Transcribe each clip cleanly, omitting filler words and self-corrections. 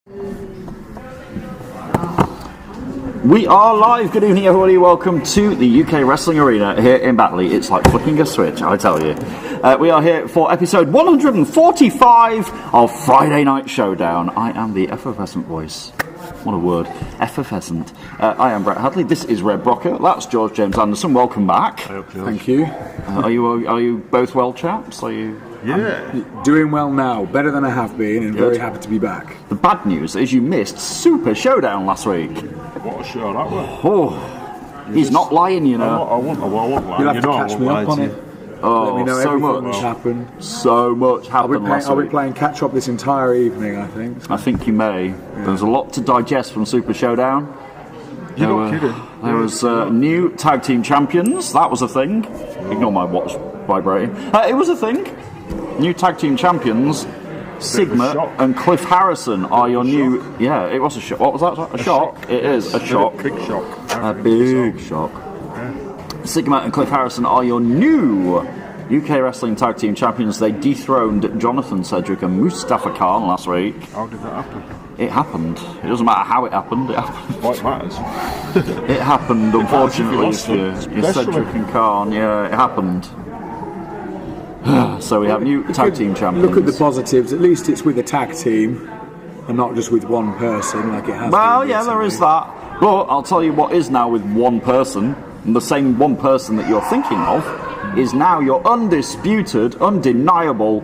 We are live. Good evening, everybody. Welcome to the UK Wrestling Arena here in Batley. It's like flicking a switch, I tell you. We are here for episode 145 of Friday Night Showdown. I am the effervescent voice. What a word. Effervescent. I am Brett Hadley. This is Red Brocker. That's George James Anderson. Welcome back. Thank you. Are you both well, chaps? Are you? Yeah. Doing well now. Better than I have been, and very happy to be back. The bad news is you missed Super Showdown last week. What a show that was. Oh, he's not lying, you know. I won't lie. You'll have to catch me up on it. Oh, let me know so everything much that's happened. So much happened last week. I'll be playing catch up this entire evening, I think. I think you may. There's a lot to digest from Super Showdown. You're not kidding. There was new tag team champions. That was a thing. Ignore my watch vibrating. It was a thing. New tag team champions. Sigma and Cliff Harrison are your new... Shock. Yeah, it was a shock. What was that? A shock? It is a shock. Big shock. A big shock. Yeah. Sigma and Cliff Harrison are your new UK Wrestling Tag Team Champions. They dethroned Jonathan Cedric and Mustafa Khan last week. How did that happen? It happened. It doesn't matter how it happened. It happened. What matters? It happened, unfortunately. For Cedric and Khan. Yeah, it happened. So we have new tag team champions. Look at the positives. At least it's with a tag team and not just with one person like it has been. Well, yeah, there is that. But I'll tell you what is now with one person. And the same one person that you're thinking of is now your undisputed, undeniable,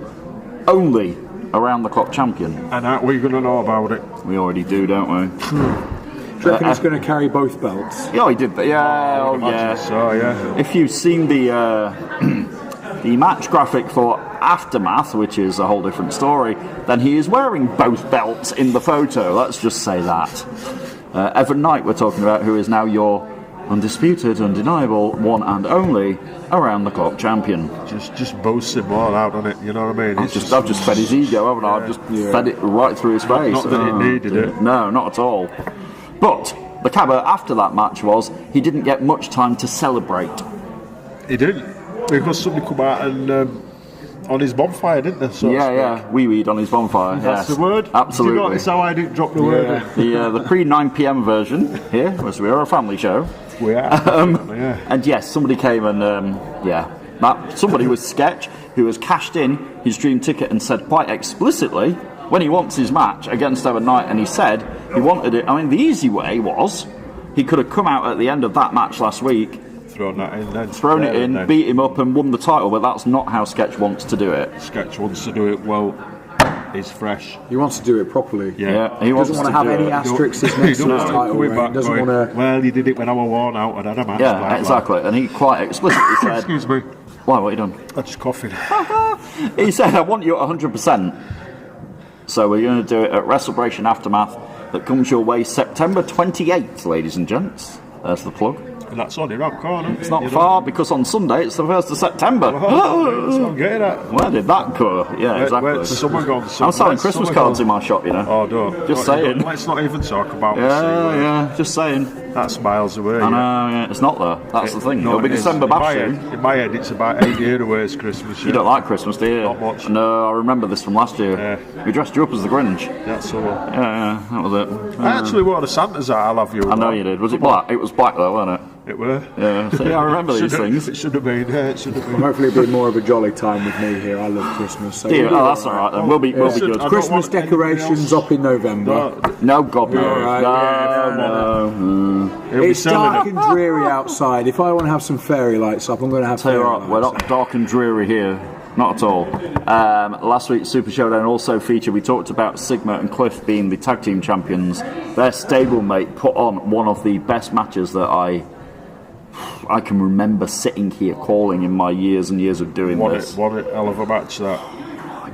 only around-the-clock champion. And how are we going to know about it? We already do, don't we? Do you reckon he's going to carry both belts? Yeah, he did that. Yeah, yeah. So, yeah. If you've seen the the match graphic for Aftermath, which is a whole different story, then he is wearing both belts in the photo. Let's just say that. Evan Knight, we're talking about, who is now your undisputed, undeniable, one and only around-the-clock champion. Just boast him all out on it, you know what I mean? I've just fed his ego, haven't I? I've just fed it right through his face. Not that it needed it. No, not at all. But the cabber after that match was he didn't get much time to celebrate. He didn't. Because somebody come out and on his bonfire, didn't they? So Yeah. Wee-weed on his bonfire. That's yes. the word? Absolutely. Do you notice how I didn't drop the word? The pre-9 p.m. version here, as we are a family show. We are. Yeah. And yes, somebody came and, somebody was Sketch, who has cashed in his dream ticket and said quite explicitly, when he wants his match against Evan Knight, and he said he wanted it. I mean, the easy way was he could have come out at the end of that match last week, Thrown it in, beat him up and won the title, but that's not how Sketch wants to do it. Sketch wants to do it well. He's fresh. He wants to do it properly. Yeah, he doesn't want to have any asterisks next to his title. He doesn't want to. Well, he did it when I was worn out and had a match. Yeah, exactly. And he quite explicitly said, "Excuse me. Why? What are you doing?" I'm just coughing. He said, "I want you at 100%." So we're going to do it at WrestleBration Aftermath that comes your way September 28th, ladies and gents. There's the plug. And that's only around the corner. It's not far because on Sunday it's the 1st of September. That's what I'm getting at. Where did that go? Yeah, exactly. Where's someone gone? I'm selling Christmas cards in my shop, you know. Oh, don't. Just saying. Let's not even talk about Yeah, just saying. That's miles away. I know, yeah. It's not there. That's the thing. It'll be December bash soon. In my head, it's about 8 years away as Christmas. Yeah. You don't like Christmas, do you? Not much. No, I remember this from last year. Yeah. We dressed you up as the Grinch. That's all. Yeah, that was it. I actually wore a Santa's hat, I'll have you. I know you did. Was it black? It was black though, wasn't it? It were. Yeah, see, I remember these things. It should have been. It should have been. Well, hopefully it'll be more of a jolly time with me here. I love Christmas. So That's all right then. We'll be good. Christmas decorations up in November. No, God, no. Right, No. It's dark and dreary outside. If I want to have some fairy lights up, I'm going to have Tell you fairy what, lights. we're not dark and dreary here. Not at all. Last week's Super Showdown also featured, we talked about Sigma and Cliff being the tag team champions. Their stablemate put on one of the best matches that I can remember sitting here calling in my years and years of doing this. What a hell of a match that.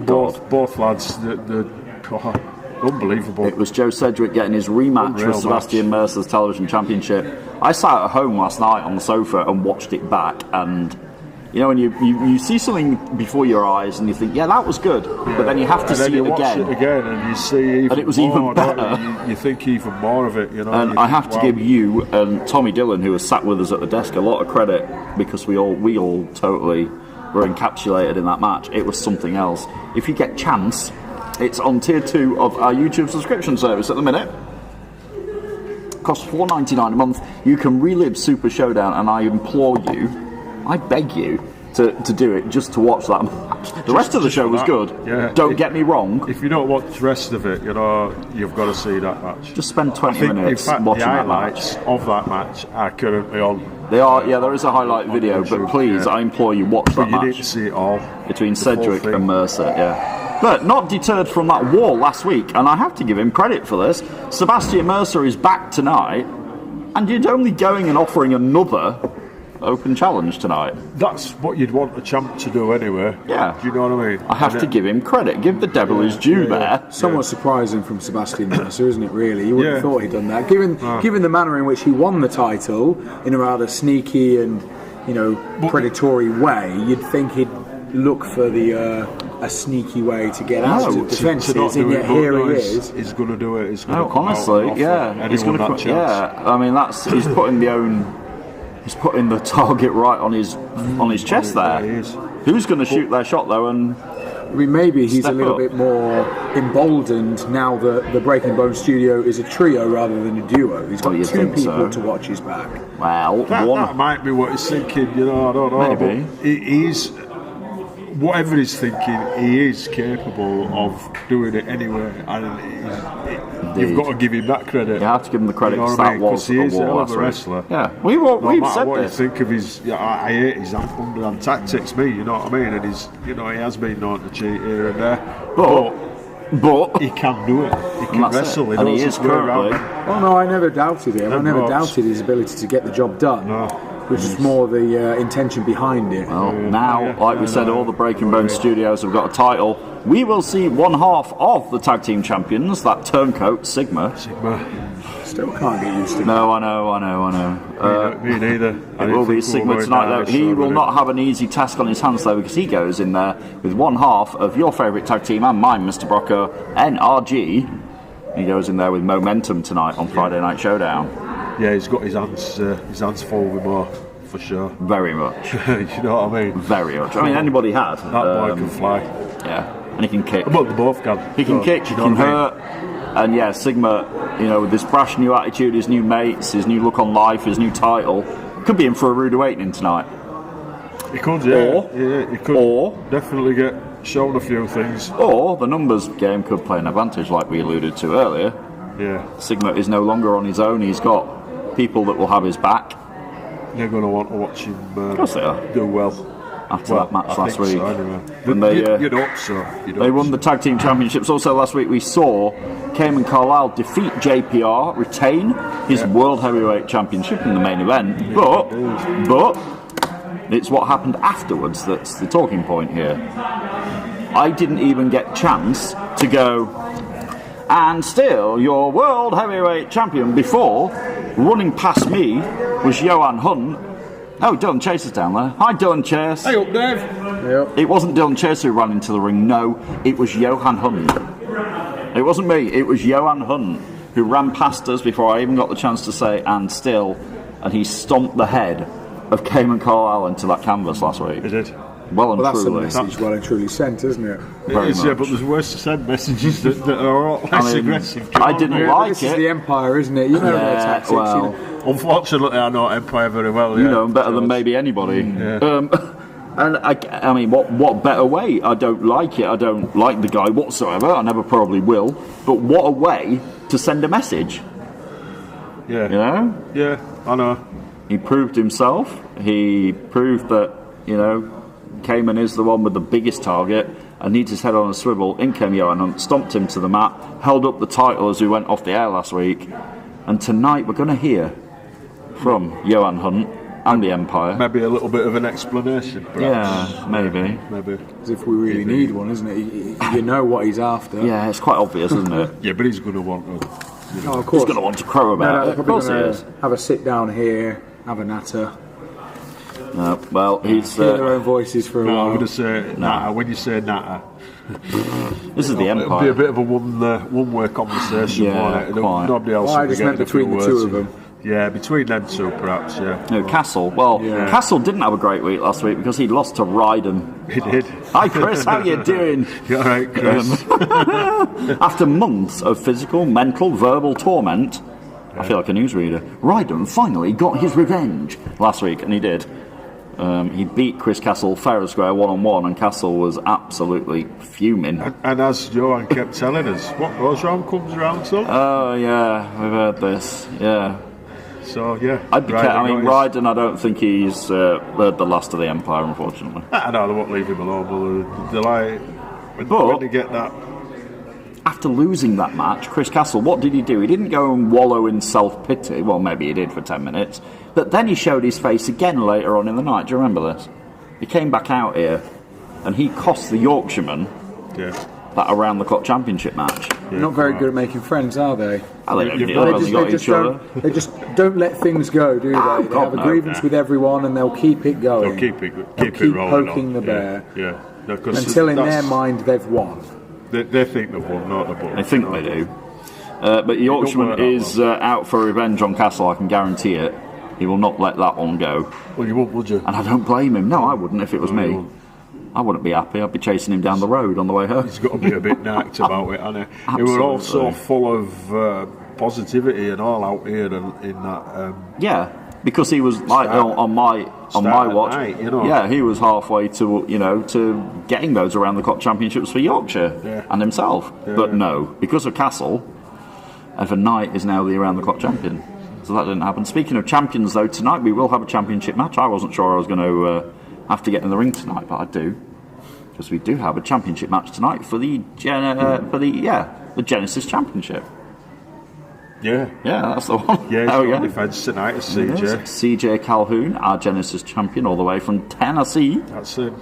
Both lads, God, unbelievable. It was Joe Cedric getting his rematch with Sebastian Mercer's television championship. I sat at home last night on the sofa and watched it back, and you know, when you see something before your eyes and you think, yeah, that was good, but then you have to see it again. And you see even and it was more, even better. You think even more of it, you know. And I have to give you and Tommy Dillon, who was sat with us at the desk, a lot of credit, because we all totally were encapsulated in that match. It was something else. If you get chance, It's on tier 2 of our YouTube subscription service at the minute. Costs $4.99 a month. You can relive Super Showdown, and I implore you, I beg you, to do it just to watch that match. The rest of the show was good. Yeah. Don't get me wrong. If you don't watch the rest of it, you've got to see that match. Just spend 20 minutes in fact, watching the that match. highlights of that match are currently on. They are, yeah, there is a highlight video, YouTube, but please, I implore you, watch that you match. need to see it all. Between The full Cedric thing. and Mercer, yeah. But not deterred from that wall last week, and I have to give him credit for this. Sebastian Mercer is back tonight, and you're only going and offering another open challenge tonight. That's what you'd want a champ to do anyway. Yeah. Do you know what I mean? I have to give him credit. Give the devil his due there. Somewhat surprising from Sebastian Mercer, isn't it, really? You wouldn't have thought he'd done that. Given the manner in which he won the title, in a rather sneaky and, predatory way, you'd think he'd look for a sneaky way to get out of defences, and yet here he is. He's going to do it. He's No, honestly, yeah. He's going to put, I mean, he's putting he's putting the target right on his chest there. He is. Who's going to shoot their shot though? And I mean, maybe he's Step a little up. bit more emboldened now that the Breaking Bone studio is a trio rather than a duo. He's got you'd two think people so. to watch his back. well, That one. might be what he's thinking. I don't know. Maybe. But he's whatever he's thinking. He is capable of doing it anyway, and you've got to give him that credit. You have to give him the credit You know because what I that mean? was 'Cause he a is a war hell last of a week. wrestler. Yeah, No we've matter said what this. you think of his, I hate his underhand tactics. Me, you know what I mean? And he has been known to cheat here and there, But he can do it. He can that's it. wrestle. He And knows he his is way around. currently. Oh no, I never doubted him. I Them never ropes. doubted his ability to get the job done, which is more the intention behind it. Well, now, yeah. like we said, all the Breaking Bone studios have got a title. We will see one half of the tag team champions, that turncoat Sigma. Still can't get used to it. No, I know. Me neither. It will be Sigma tonight, though. He will not have an easy task on his hands, though, because he goes in there with one half of your favourite tag team and mine, Mr. Brocco, NRG. He goes in there with momentum tonight on Friday Night Showdown. Yeah, he's got his hands full with more, for sure. Very much. You know what I mean? Very much. I mean, anybody had. That boy can fly. Yeah, and he can kick. Well, they both can. He can kick, he can hurt. And yeah, Sigma, with this brash new attitude, his new mates, his new look on life, his new title, could be in for a rude awakening tonight. He could, yeah. He could or- definitely get shown a few things. Or the numbers game could play an advantage, like we alluded to earlier. Yeah, Sigma is no longer on his own. He's got people that will have his back. they're going to want to watch him course they are. do well. After that match I last think week. so, anyway. And they, You'd hope so. They won the tag team championships. Also last week we saw Cayman Carlisle defeat JPR, retain his world heavyweight championship in the main event. But it's what happened afterwards that's the talking point here. I didn't even get a chance to go, and still your world heavyweight champion before running past me was Johan Hunt. Oh, Dylan Chase is down there. Hi, Dylan Chase. Hey up, Dave. Yep. It wasn't Dylan Chase who ran into the ring, no, it was Johan Hunt. It wasn't me, it was Johan Hunt who ran past us before I even got the chance to say and still, and he stomped the head of Cayman Carlisle into that canvas last week. He did. Well and Well, that's a truly. message well and truly sent, isn't it? Very It is, yeah, much. but there's worse to send messages that are a lot less aggressive. I didn't Yeah, but like this is it. the Empire, isn't it? You know their Yeah, tactics. well, Unfortunately, I know Empire very well. you yeah. know him better than maybe anybody. And I mean, what better way? I don't like it. I don't like the guy whatsoever. I never probably will. But what a way to send a message, Yeah. you know? Yeah, I know. He proved himself. He proved that, Cayman is the one with the biggest target and needs his head on a swivel. In came Johan Hunt, stomped him to the mat, held up the title as we went off the air last week. And tonight we're going to hear from Johan Hunt and the Empire. Maybe a little bit of an explanation, perhaps. Yeah, maybe. Maybe. As if we really need one, isn't it? You know what he's after. Yeah, it's quite obvious, isn't it? Yeah, but he's going to want to. Oh, of He's course. going to want to crow No, about they're it. Of probably course he going is. to have a sit down here, have a natter, No, well, he's. hear their own voices for a No, I'm while. going to say natter. When you say natter, This is the it'll be a Empire. bit of a one-way conversation. Yeah, won't it? quite. Nobody else Well, I will be just meant getting a few between the two words of in. them. Yeah, between them two, perhaps. Yeah. No, Castle. Well, Castle didn't have a great week last week because he lost to Ryden. He did. Hi, Chris. How you doing? You all right, Chris? After months of physical, mental, verbal torment, I feel like a newsreader. Ryden finally got his revenge last week, and he did. He beat Chris Castle fair and square 1-on-1, and Castle was absolutely fuming. And as Johan kept telling us, what goes round comes round, son. Oh yeah, we've heard this. Yeah. So yeah, I'd be careful. I mean, Ryden, I don't think he's the last of the Empire, unfortunately. I know they won't leave him alone. They'll like when they get that. After losing that match, Chris Castle, what did he do? He didn't go and wallow in self-pity. Well, maybe he did for 10 minutes. But then he showed his face again later on in the night. Do you remember this? He came back out here and he cost the Yorkshireman that around-the-clock championship match. Yeah, not very good at making friends, are they? They just don't let things go, do they? They have a grievance with everyone and they'll keep it going. They'll keep it rolling poking the bear. Yeah. No, until in their mind they've won. They think they've won, not they've won. They think they do. But Yorkshireman is out for revenge on Castle, I can guarantee it. He will not let that one go. Well, you won't, would you? And I don't blame him. No, I wouldn't if it was me. I wouldn't be happy. I'd be chasing him down the road on the way home. He's got to be a bit nacked about it, hasn't he? He was also full of positivity and all out here in that. Yeah, because he was like on my watch. Night, Yeah, he was halfway to getting those around the clock championships for Yorkshire and himself. But no, because of Castle, Evan Knight is now the around the clock champion. So that didn't happen. Speaking of champions, though, tonight we will have a championship match. I wasn't sure I was going to have to get in the ring tonight, but I do, because we do have a championship match tonight for the Genesis Championship. Yeah, that's the one. Yeah, he's got defence tonight. It's CJ. CJ Calhoun, our Genesis champion, all the way from Tennessee. That's it.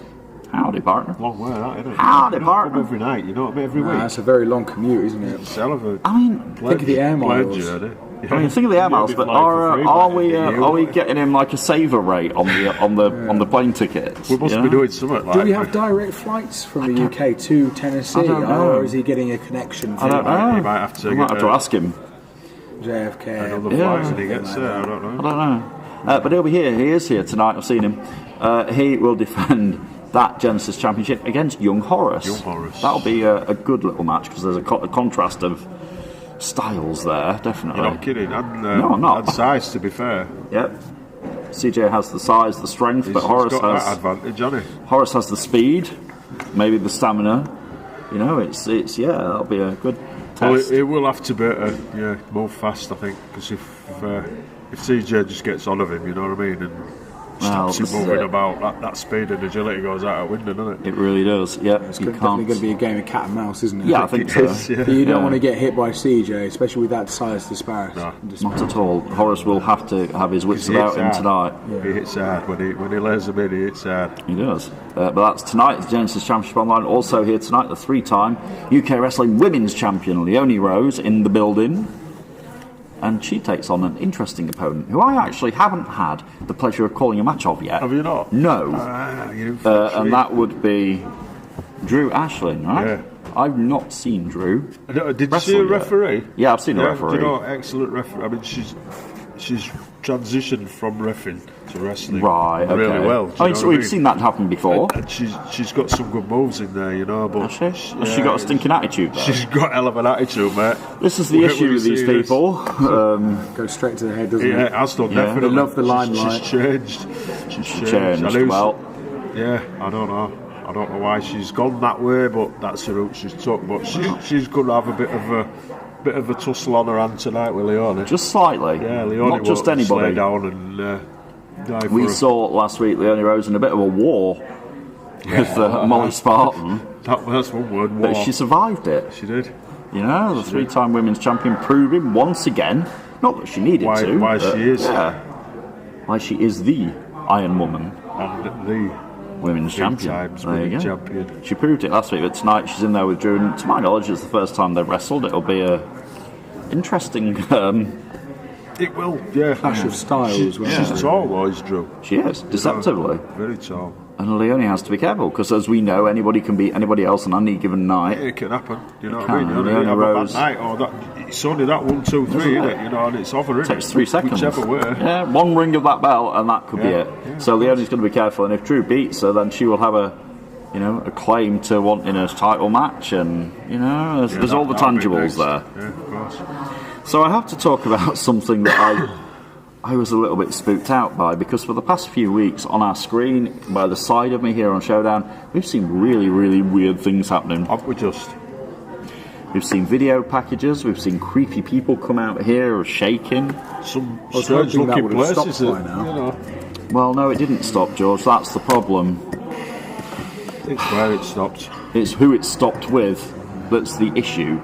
Howdy, partner. Long way, that, isn't it? Howdy, partner. Every night, you know what I mean? Every week. That's a very long commute, isn't it? It's hell of a. I mean, think of the air miles. Think of the air miles, but are we getting him like a saver rate on the plane tickets? We must be doing something like that. Do we have direct flights from the UK to Tennessee, or is he getting a connection? I don't know. He might have to ask him. JFK. Another flights and he gets there. I don't know. But he'll be here. He is here tonight. I've seen him. He will defend that Genesis Championship against Young Horace. That'll be a good little match because there's a contrast of styles there, definitely. You're not kidding. No, I'm not. And size, to be fair. Yep. CJ has the size, the strength, but Horace got has that advantage, hasn't he? Horace has the speed, maybe the stamina. It's that'll be a good test. Well, it will have to be move fast, I think, because if CJ just gets on of him, you know what I mean, and stops him moving about, that speed and agility goes out of window, doesn't it? It really does. Yeah, it's definitely going to be a game of cat and mouse, isn't it? Yeah, I think so. But you don't want to get hit by CJ, especially with that size disparity. No, not at all. Horace will have to have his wits about him tonight. Yeah. He hits hard when he lays them in. He hits hard. He does. But that's tonight. The Genesis Championship Online. Also here tonight, the 3-time UK Wrestling Women's Champion Leonie Rose in the building. And she takes on an interesting opponent who I actually haven't had the pleasure of calling a match of yet. Have you not? No. And that would be Drew Ashlin, right? Yeah. I've not seen Drew. Did you see a referee? Yeah, I've seen a referee. Excellent referee. I mean, she's transitioned from reffing to wrestling really well. We've seen that happen before. And she's got some good moves in there, But has she got a stinking attitude, though? She's got a hell of an attitude, mate. This is the issue with these people. Goes straight to the head, doesn't it? Yeah, Aston definitely. They love the limelight. She's changed. Well, yeah, I don't know why she's gone that way, but that's the route she's took. But she's going to have a bit of a tussle on her hand tonight with Leonie. Just slightly. Yeah, Leonie not just anybody. Slay down and dive we saw last week Leonie Rose in a bit of a war with Molly Spartan. That's one word, war. But she survived it. She did. The 3-time women's champion proving once again, not that she needed to. Why she is. Yeah. Why she is the Iron Woman. And the women's champion. There you go. Champion. She proved it last week, but tonight she's in there with Drew. And to my knowledge, it's the first time they've wrestled. It'll be a interesting. It will, yeah. Clash of styles. She's tall, though, is Drew. She is, deceptively. Very tall. And Leone has to be careful, because as we know, anybody can beat anybody else on any given night. It can happen, you know It what I mean? can. You know, Leone have a Rose. bad night, or that, it's only that 1, 2, 3, isn't it? You know, and it's over, It takes 3 seconds. Whichever way. Yeah, one ring of that bell, and that could be it. Yeah, so Leone's going to be careful, and if Drew beats her, then she will have a claim to wanting a title match, and there's all the tangibles there. Yeah, of course. So I have to talk about something that I was a little bit spooked out by, because for the past few weeks on our screen, by the side of me here on Showdown, we've seen really, really weird things happening. We've seen video packages, we've seen creepy people come out here shaking. Some strange looking places, by now. Well, no, it didn't stop, George, that's the problem. It's where it stopped. It's who it stopped with that's the issue.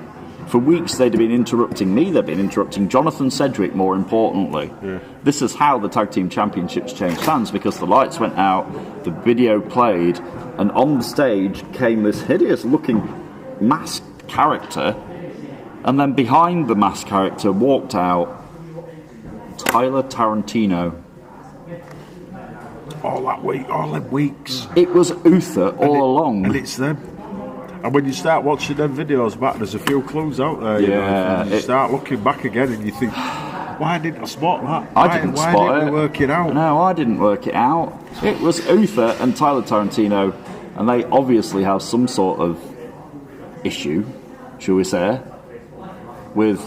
For weeks they'd been interrupting me, they'd been interrupting Jonathan Cedric, more importantly. Yeah. This is how the Tag Team Championships changed hands, because the lights went out, the video played, and on the stage came this hideous looking masked character, and then behind the masked character walked out Tyler Tarantino. All them weeks. It was Uther all along. And it's them. And when you start watching them videos back, there's a few clues out there. Yeah, you start looking back again and you think, why didn't I spot that? I didn't spot it. Why didn't we work it out? No, I didn't work it out. It was Uther and Tyler Tarantino, and they obviously have some sort of issue, shall we say, with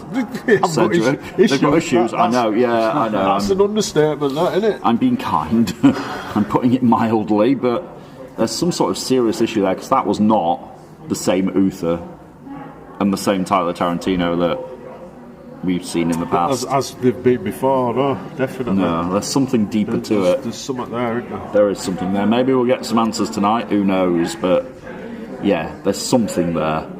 Cedric. They've got issues. I know. That's an understatement, that, isn't it? I'm being kind. I'm putting it mildly, but there's some sort of serious issue there, because that was not the same Uther and the same Tyler Tarantino that we've seen in the past. As they've been before, no, definitely. No, there's something deeper to it. There's something there, isn't there? There is something there. Maybe we'll get some answers tonight, who knows, but yeah, there's something there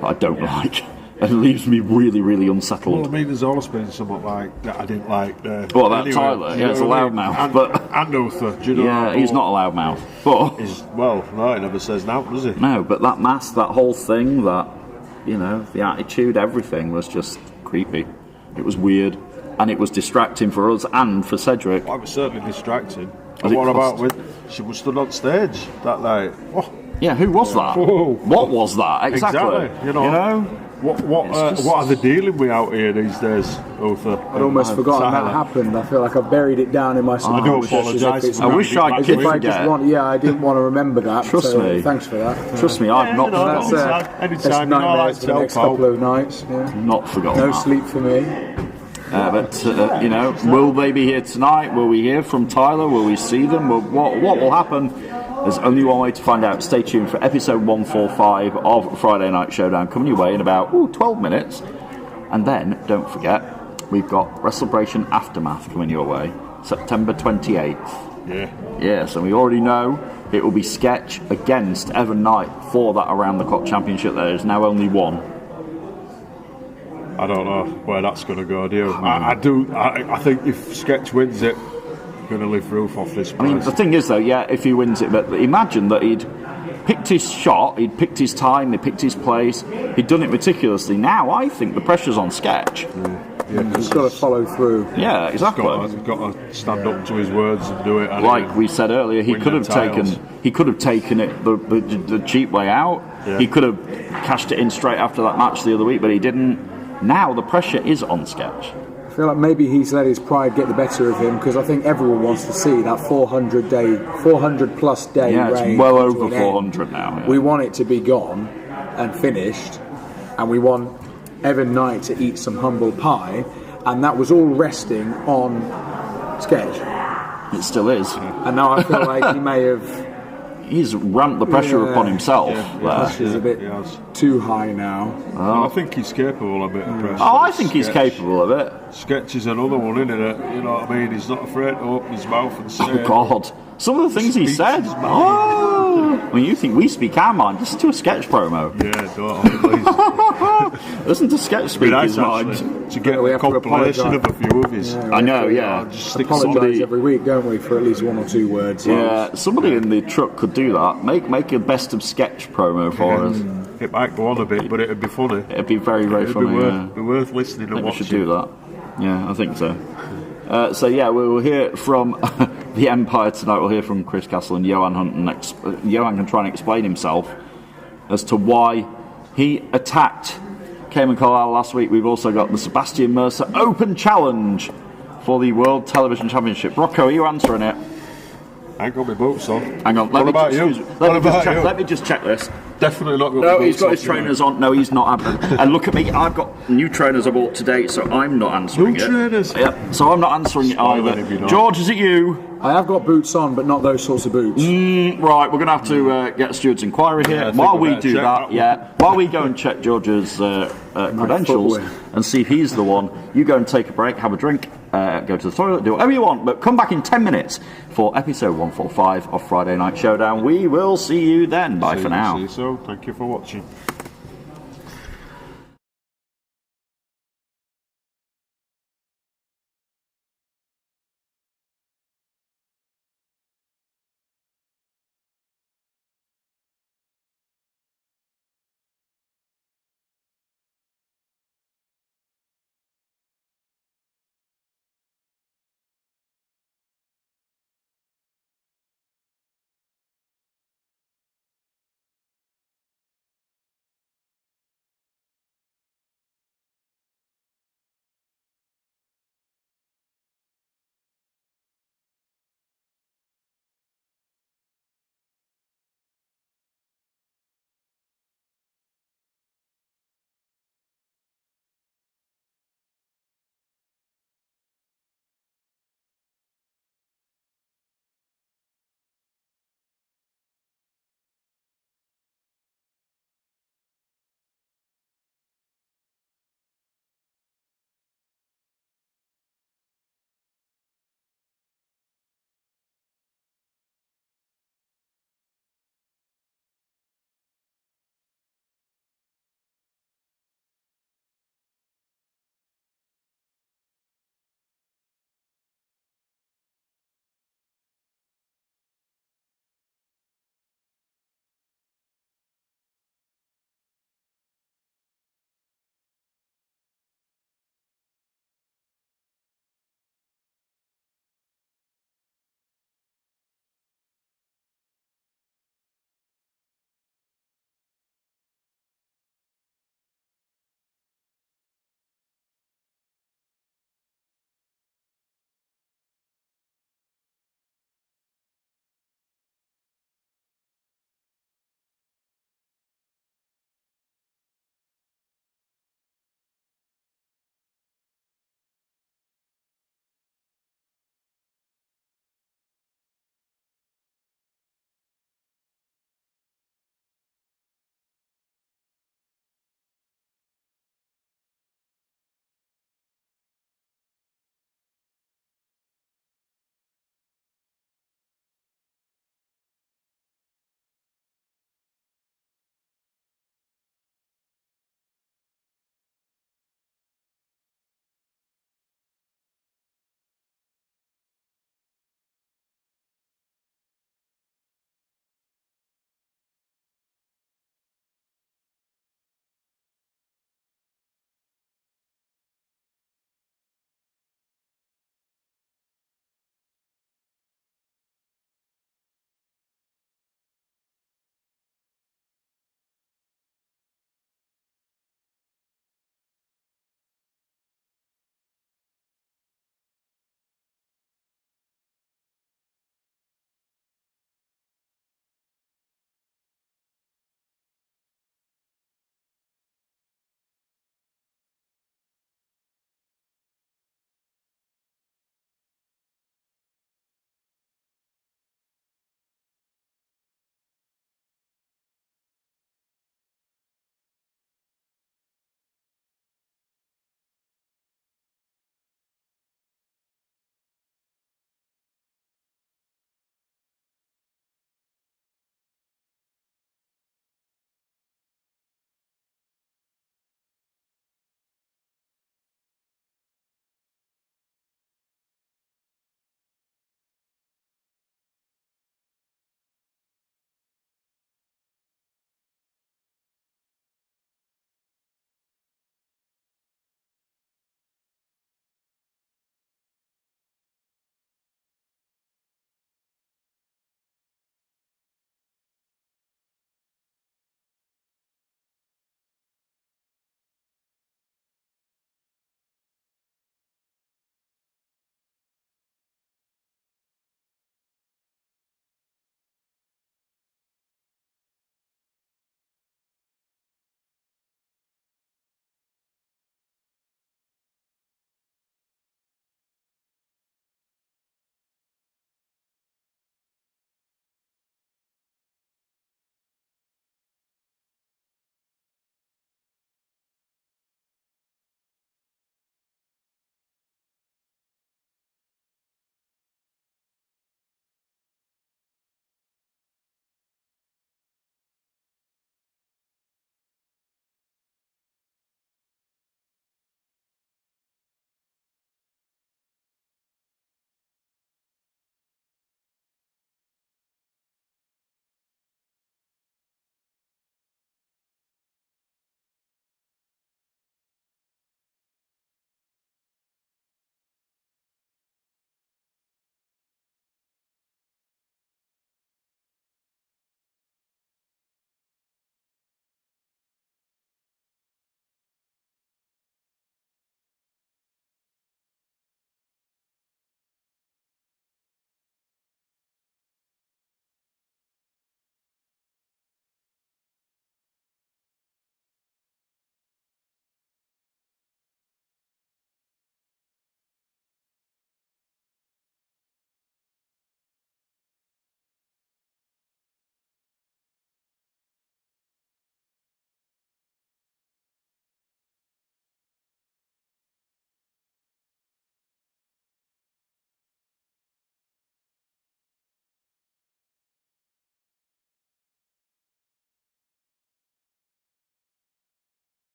that I don't like. It leaves me really, really unsettled. Well, I mean, there's always been something like that I didn't like there. Well, that anyway, Tyler, yeah, it's a loudmouth. And Uther, do you know? Yeah, he's not a loudmouth. But no, he never says now, does he? No, but that mask, that whole thing, that, the attitude, everything was just creepy. It was weird, and it was distracting for us and for Cedric. Well, it was certainly distracting. And what about when she was stood on stage that night? Oh. Yeah, who was that? Whoa. What was that? Exactly. You know? What are they dealing with out here these days, Uther? I'd almost forgotten that happened. I feel like I've buried it down in my subconscious. I do apologise. I wish I could forget. I didn't want to remember that. Trust me. Thanks for that. Trust me, I've not forgotten. That's nightmares for the next couple of nights. Yeah. Not forgotten. No sleep for me. Will they be here tonight? Will we hear from Tyler? Will we see them? What will happen? There's only one way to find out. Stay tuned for episode 145 of Friday Night Showdown, coming your way in about 12 minutes. And then, don't forget, we've got WrestleBration Aftermath coming your way, September 28th. Yeah. Yes, and we already know it will be Sketch against Evan Knight for that Around the Clock Championship. There is now only one. I don't know where that's going to go, do you? I think if Sketch wins it, going to live roof off this place. I mean, the thing is, though, if he wins it, but imagine that he'd picked his shot, he'd picked his time, he'd picked his place, he'd done it meticulously. Now I think the pressure's on Sketch. He's got to follow through. Yeah, exactly. He's got to stand up to his words and do it. Like we said earlier, he could have taken it the cheap way out. Yeah. He could have cashed it in straight after that match the other week, but he didn't. Now the pressure is on Sketch. I feel like maybe he's let his pride get the better of him, because I think everyone wants to see that 400 plus day reign. Yeah, it's well over 400 now. Yeah. We want it to be gone and finished, and we want Evan Knight to eat some humble pie, and that was all resting on Sketch. It still is. And now I feel like he may have... He's ramped the pressure upon himself. He's a bit too high now. I think he's capable of a bit of pressure. I think he's capable of it. Sketch is another one, isn't it? You know what I mean? He's not afraid to open his mouth and say... Oh, God. Some of the things he said. When you think we speak our mind, listen to a Sketch promo. Yeah, don't, please. Listen to Sketch speak his mind. To get a compilation of a few of his. I know, yeah. Just apologise every week, don't we, for at least one or two words. Yeah, somebody in the truck could do that. Make a best of Sketch promo for us. It might go on a bit, but it'd be funny. It'd be very, very funny. It'd be worth listening and watching. We should do that. Yeah, I think so. We will hear from the Empire tonight. We'll hear from Chris Castle and Johan Hunt, and Johan can try and explain himself as to why he attacked Cayman Carlisle last week. We've also got the Sebastian Mercer Open Challenge for the World Television Championship. Rocco, are you answering it? I ain't got my boots on. Hang on, let me just check this. Definitely not got No, my he's boots got on his trainers on. No, he's not. And look at me, I've got new trainers I bought today, so I'm not answering it. Trainers? Yeah, so I'm not answering it either. George, is it you? I have got boots on, but not those sorts of boots. Right, we're going to have to get a steward's inquiry here. While we do that, while we go and check George's credentials and see if he's the one, you go and take a break, have a drink, go to the toilet, do whatever you want, but come back in 10 minutes for episode 145 of Friday Night Showdown. We will see you then. Bye for now. See you soon. Thank you for watching.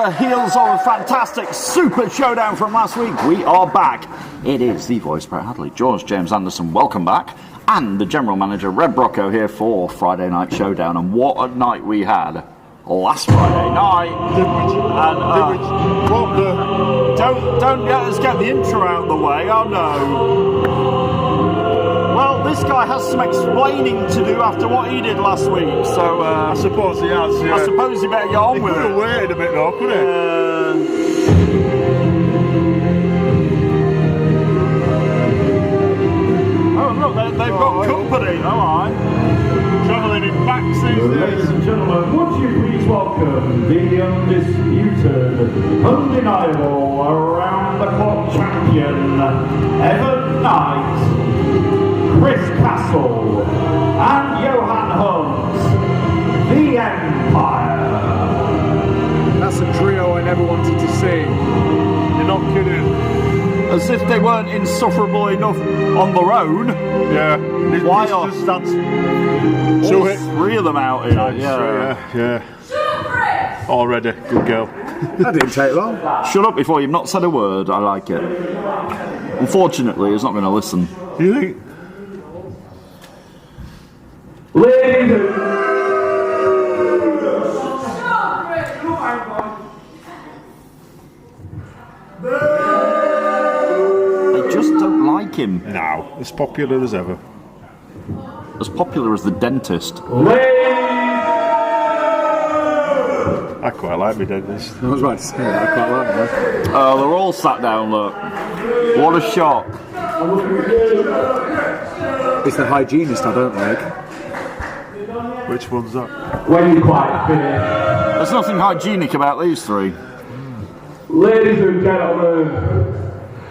the heels of a fantastic Super Showdown from last week, we are back. It is the voice, Brett Hadley, George James Anderson, welcome back, and the General Manager, Red Brocco, here for Friday Night Showdown. And what a night we had last Friday night. Don't get the intro out of the way, oh no. Well, this guy has some explaining to do after what he did last week, so I suppose he has, yeah. I suppose he better get on with it. He could have waited a bit though, couldn't he? Oh look, they've got company, alright. Travelling in backs these days. Ladies and gentlemen, would you please welcome the undisputed, undeniable, around-the-clock champion, Evan Knight, Chris Castle, and Johan Hunt, the Empire. That's a trio I never wanted to see. You're not kidding. As if they weren't insufferable enough on their own. Yeah. Why This are just stands all three of them out here? yeah. Already, good girl. That didn't take long. Shut up before you've not said a word. I like it. Unfortunately, he's not going to listen. Do you think? Ladies and They just don't like him. No, as popular as ever. As popular as the dentist. I quite like my dentist. I was about to say that, I quite like that. Oh, they're all sat down, look. What a shock. It's the hygienist I don't like. Which one's that? when you quite finished. There's nothing hygienic about these three. Ladies and gentlemen,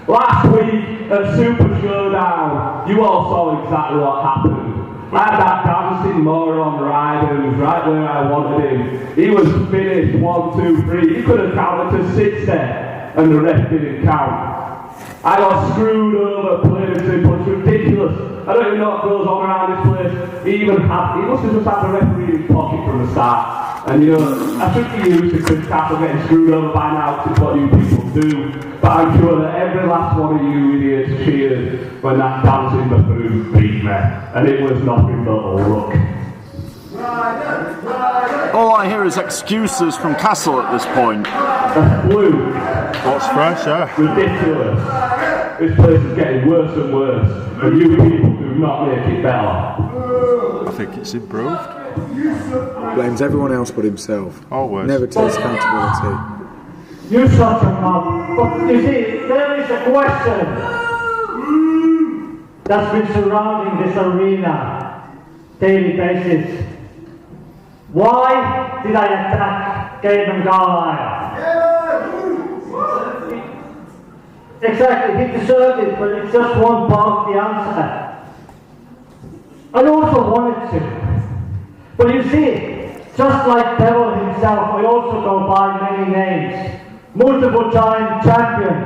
last week at Super Showdown, you all saw exactly what happened. I had that dancing moron rider who was right where I wanted him. He was finished 1, 2, 3. He could have counted to 6 there, and the rest didn't count. I got screwed over, plain and simple. It's ridiculous. I don't even know what goes on around this place. He must have just had the referee in his pocket from the start. And you know, I should be used to Chris Castle getting screwed over by now, which is what you people do. But I'm sure that every last one of you idiots cheered when that dancing buffoon beat me. And it was nothing but luck. All I hear is excuses from Castle at this point. A fluke. What's fresh, eh? Ridiculous. This place is getting worse and worse. And you people do not make it better. I think it's improved. Blames everyone else but himself. Always. Never takes accountability. You shut your mouth. But you see, there is a question that's been surrounding this arena daily basis. Why did I attack Gavin Garline? Exactly, he deserved it, but it's just one part of the answer. I also wanted to. But you see, just like Devil himself, I also go by many names. Multiple time champion,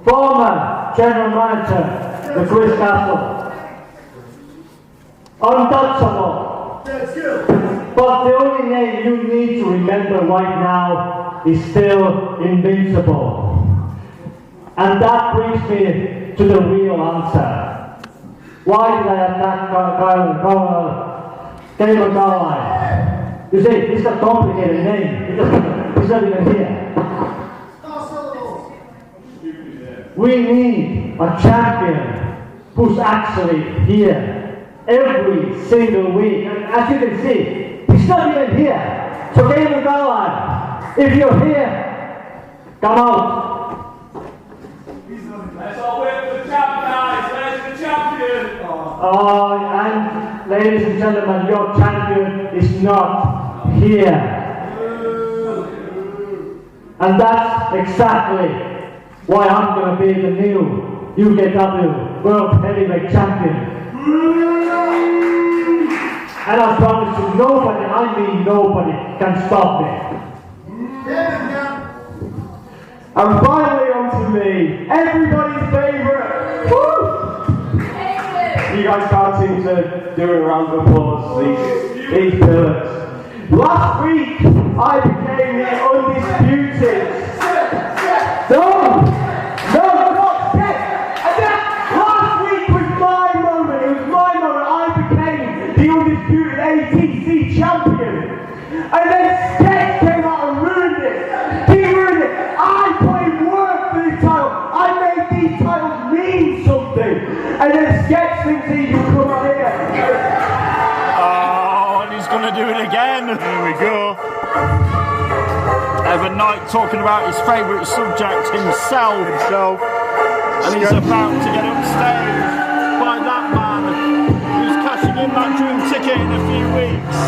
former general manager, the Chris Castle. Untouchable. But the only name you need to remember right now is still invincible. And that brings me to the real answer. Why did I attack David Garline? You see, it's a complicated name. He's not even here. We need a champion who's actually here every single week. And as you can see, he's not even here. So David Garline, if you're here, come out. Let's all wait for the champion, guys. There's the champion. And ladies and gentlemen, your champion is not here. And that's exactly why I'm going to be the new UKW World Heavyweight Champion. And I promise you, nobody, I mean nobody, can stop me. And finally on to me, everybody's favourite. Woo! You guys can't seem to do a round of applause, these pillars. Last week, I became the undisputed. No, not dead. And then last week was my moment. It was my moment. I became the undisputed ATC champion. And then Sketch came out and ruined it. He ruined it. I put in work for this title. I made these titles mean something. And then Sketch thinks he can come out here. Oh, and he's going to do it again. There we go. Evan Knight talking about his favourite subject, himself. And he's about to get upstaged by that man who's cashing in that dream ticket in a few weeks.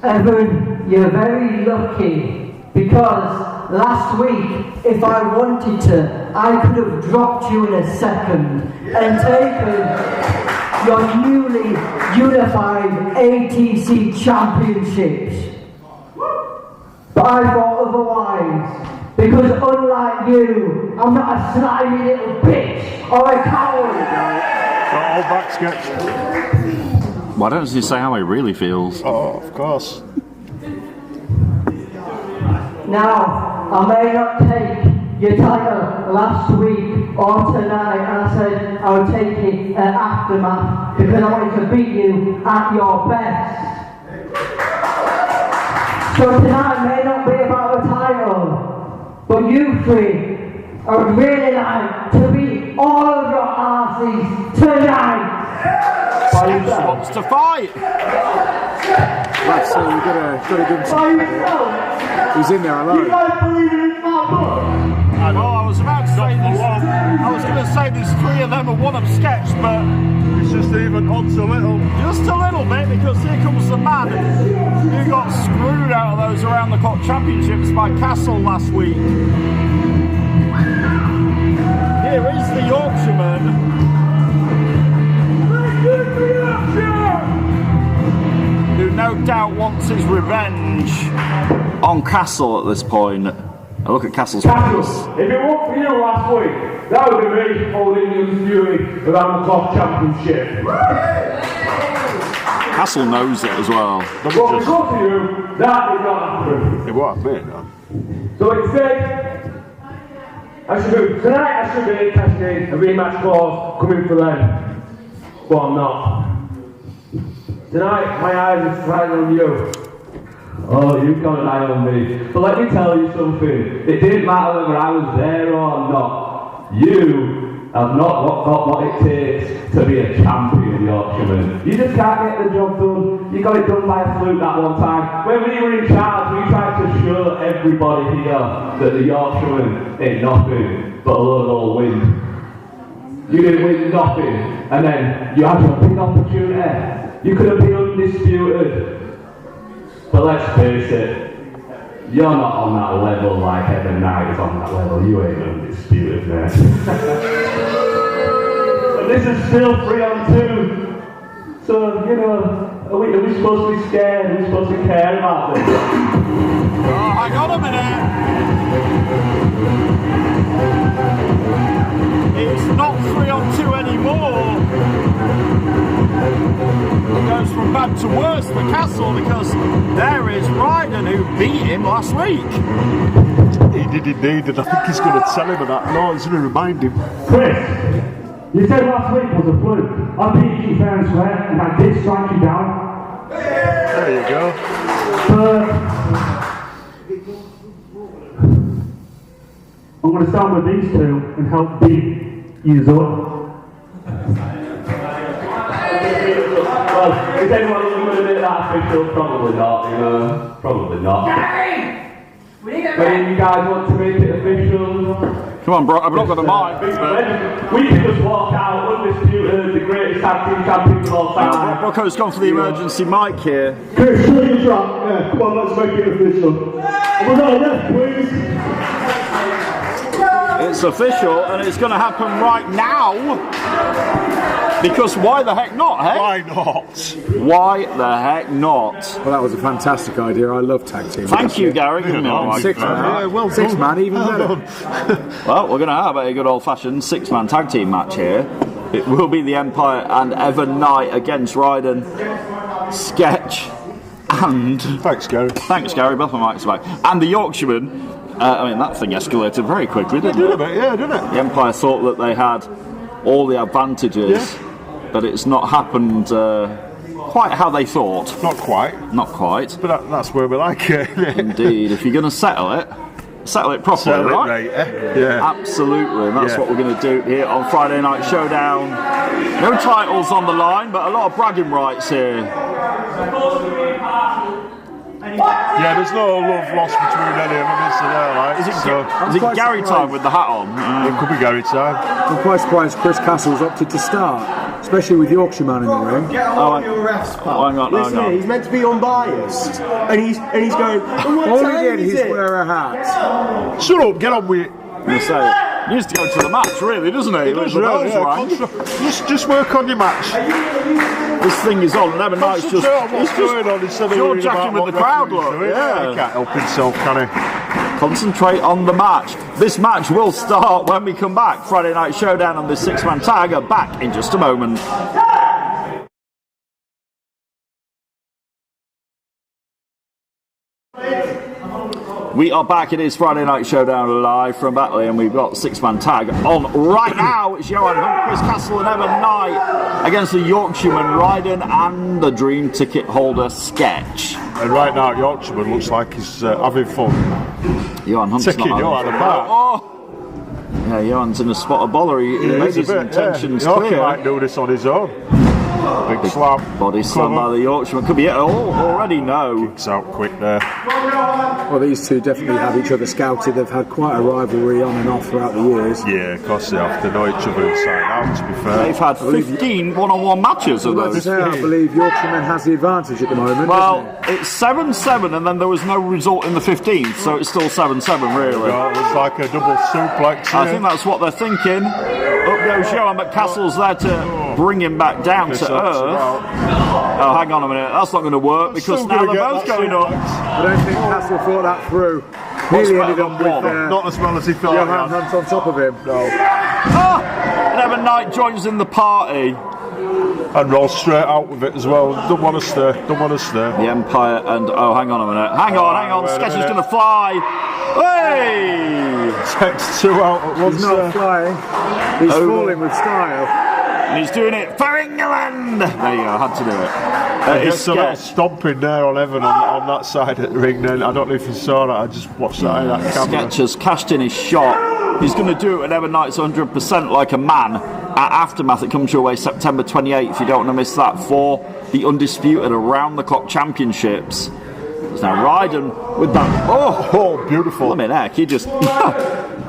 Evan, you're very lucky because last week, if I wanted to, I could have dropped you in a second and taken your newly unified ATC championships. But I thought otherwise, because unlike you, I'm not a slimy little bitch or a coward. All back, Sketch. Why don't you say how he really feels? Oh, of course. Now, I may not take your title last week or tonight, and I said I would take it at Aftermath because I wanted to beat you at your best. So tonight may not be about a title, but you three, I would really like to beat all of your asses tonight. Sketch wants to fight. Right, so we've got to give him some credit. He's in there alone. You guys believe in my book? Well, I was about to say this. I was going to say there's 3 of them and 1 of Sketch, but It's just even odds a little. just a little bit, because here comes the man who got screwed out of those around the clock championships by Castle last week. Here is the Yorkshireman. Who no doubt wants his revenge on Castle at this point. I look at Castle's face. Castle, if it weren't for you last week, that would be me holding the undisputed around the clock championship. Castle knows it as well. But because of you, that did not happen. It was me, no. So instead, tonight I should be casting a rematch clause coming for them. But I'm not. Tonight, my eyes are straight on you. Oh, you've got an eye on me. But let me tell you something. It didn't matter whether I was there or not. You have not got what it takes to be a champion Yorkshireman. You just can't get the job done. You got it done by a fluke that one time. When we were in charge, we tried to show everybody here that the Yorkshireman ain't nothing but a load of old wind. You didn't win nothing, and then you had your big opportunity. You could have been undisputed. But let's face it, you're not on that level like Evan Knight is on that level. You ain't undisputed, man. And this is still 3-on-2. So, you know, are we supposed to be scared? Are we supposed to care about this? Oh, hang on a minute. It's not 3-on-2 anymore. It goes from bad to worse for Castle, because there is Ryden who beat him last week. He did indeed, and I think he's going to tell him of that. No, he's going to remind him. Chris, you said last week was a fluke. I beat you fair and square, and I did strike you down. There you go. But I'm going to start with these two and help beat you up. Well, is anyone even going to make that official? Probably not, you know. Probably not. But if you guys want to make it official, Come on, bro. I've not got the mic. we can just walk out undisputed, the greatest tag team champions of all time. Rocco's gone for the emergency mic here. Chris, show your drop. Yeah, come on, let's make it official. We've got a ref, please. It's official, and it's going to happen right now. Because why the heck not, hey? Why not? Why the heck not? Well, that was a fantastic idea. I love tag team. Thank you, Gary. Give me a mic. 6 man. Yeah, well Six done. man, even better. Well, we're going to have a good old-fashioned 6-man tag team match here. It will be the Empire and Evan Knight against Ryden, Sketch, and... Thanks, Gary. Thanks, Gary. Both my mics back. And the Yorkshireman. I mean, that thing escalated very quickly, didn't it? Didn't it? The Empire thought that they had all the advantages, but it's not happened quite how they thought. Not quite. Not quite. But that's where we like it. Indeed. If you're going to settle it properly, Settle it right? Yeah. Absolutely. And that's what we're going to do here on Friday Night Showdown. No titles on the line, but a lot of bragging rights here. Yeah, there's no love lost between any of them, is there? Like, Is it quite Gary surprised. time with the hat on? It could be Gary time. I'm quite surprised Chris Castle's opted to start, especially with Yorkshireman in the ring. Get on your refs, pal. Hang on, Listen hang on. here, he's meant to be unbiased, and he's going. "Oh, what All he time did is is it?" wear a hat. Shut up, get on with it. He needs to go to the match, really, doesn't he? Does The really, bells rang. Just work on your match. This thing is on, and Evan Knight's just Concentrate on what's going on instead of worrying about jaw-jacking with what the crowd, referee's look. doing. He Yeah. can't help himself, can he? Concentrate on the match. This match will start when we come back. Friday Night Showdown on this six-man tag are back in just a moment. We are back. It is Friday Night Showdown live from Batley, and we've got six-man tag on right now. It's Johan Hunt, Chris Castle, and Evan Knight against the Yorkshireman Ryden and the Dream Ticket holder Sketch. And right now, Yorkshireman looks like he's having fun. Johan Hunt's Taking not Johan having apart. Oh! Yeah, Johan's in a spot of bother. He made his intentions Yorkie might clear. do this on his own. Big slam. Body slam by the Yorkshireman. Could be it all. Already no. It's out quick there. Well, these two definitely have each other scouted. They've had quite a rivalry on and off throughout the years. Yeah, of course they have to know each other inside out, to be fair. They've had 15 one-on-one matches of I was those. about to say, I believe Yorkshireman has the advantage at the moment. Well, doesn't it? it's 7-7, and then there was no result in the 15th, so it's still 7-7, really. It was like a double suplex. I think that's what they're thinking. Up goes Johan, but Castle's there to bring him back down to earth. Oh, hang on a minute. That's not going to work because now they're both going up. I don't think Castle thought that through. Nearly ended up with Not as well as he thought. Johan Hunt on top of him. No. Ah! And Evan Knight joins in the party. And rolls straight out with it as well. Don't want to stir. The Empire and... Oh, hang on a minute. Hang on. Wait a Sketch is minute. going to fly. Hey! Takes two out at once. He's not flying. He's falling with style. And he's doing it for England. There you go. I had to do it. It's It's a little Sketch. stomping there on Evan on that side of the ring. Then I don't know if you saw that. I just watched that in that camera. Sketch has cashed in his shot. He's going to do it when Evan Knight's 100% like a man. At Aftermath, it comes your way September 28th. You don't want to miss that for the undisputed around-the-clock championships. There's now Ryden with that. Oh, beautiful. blimey heck, he just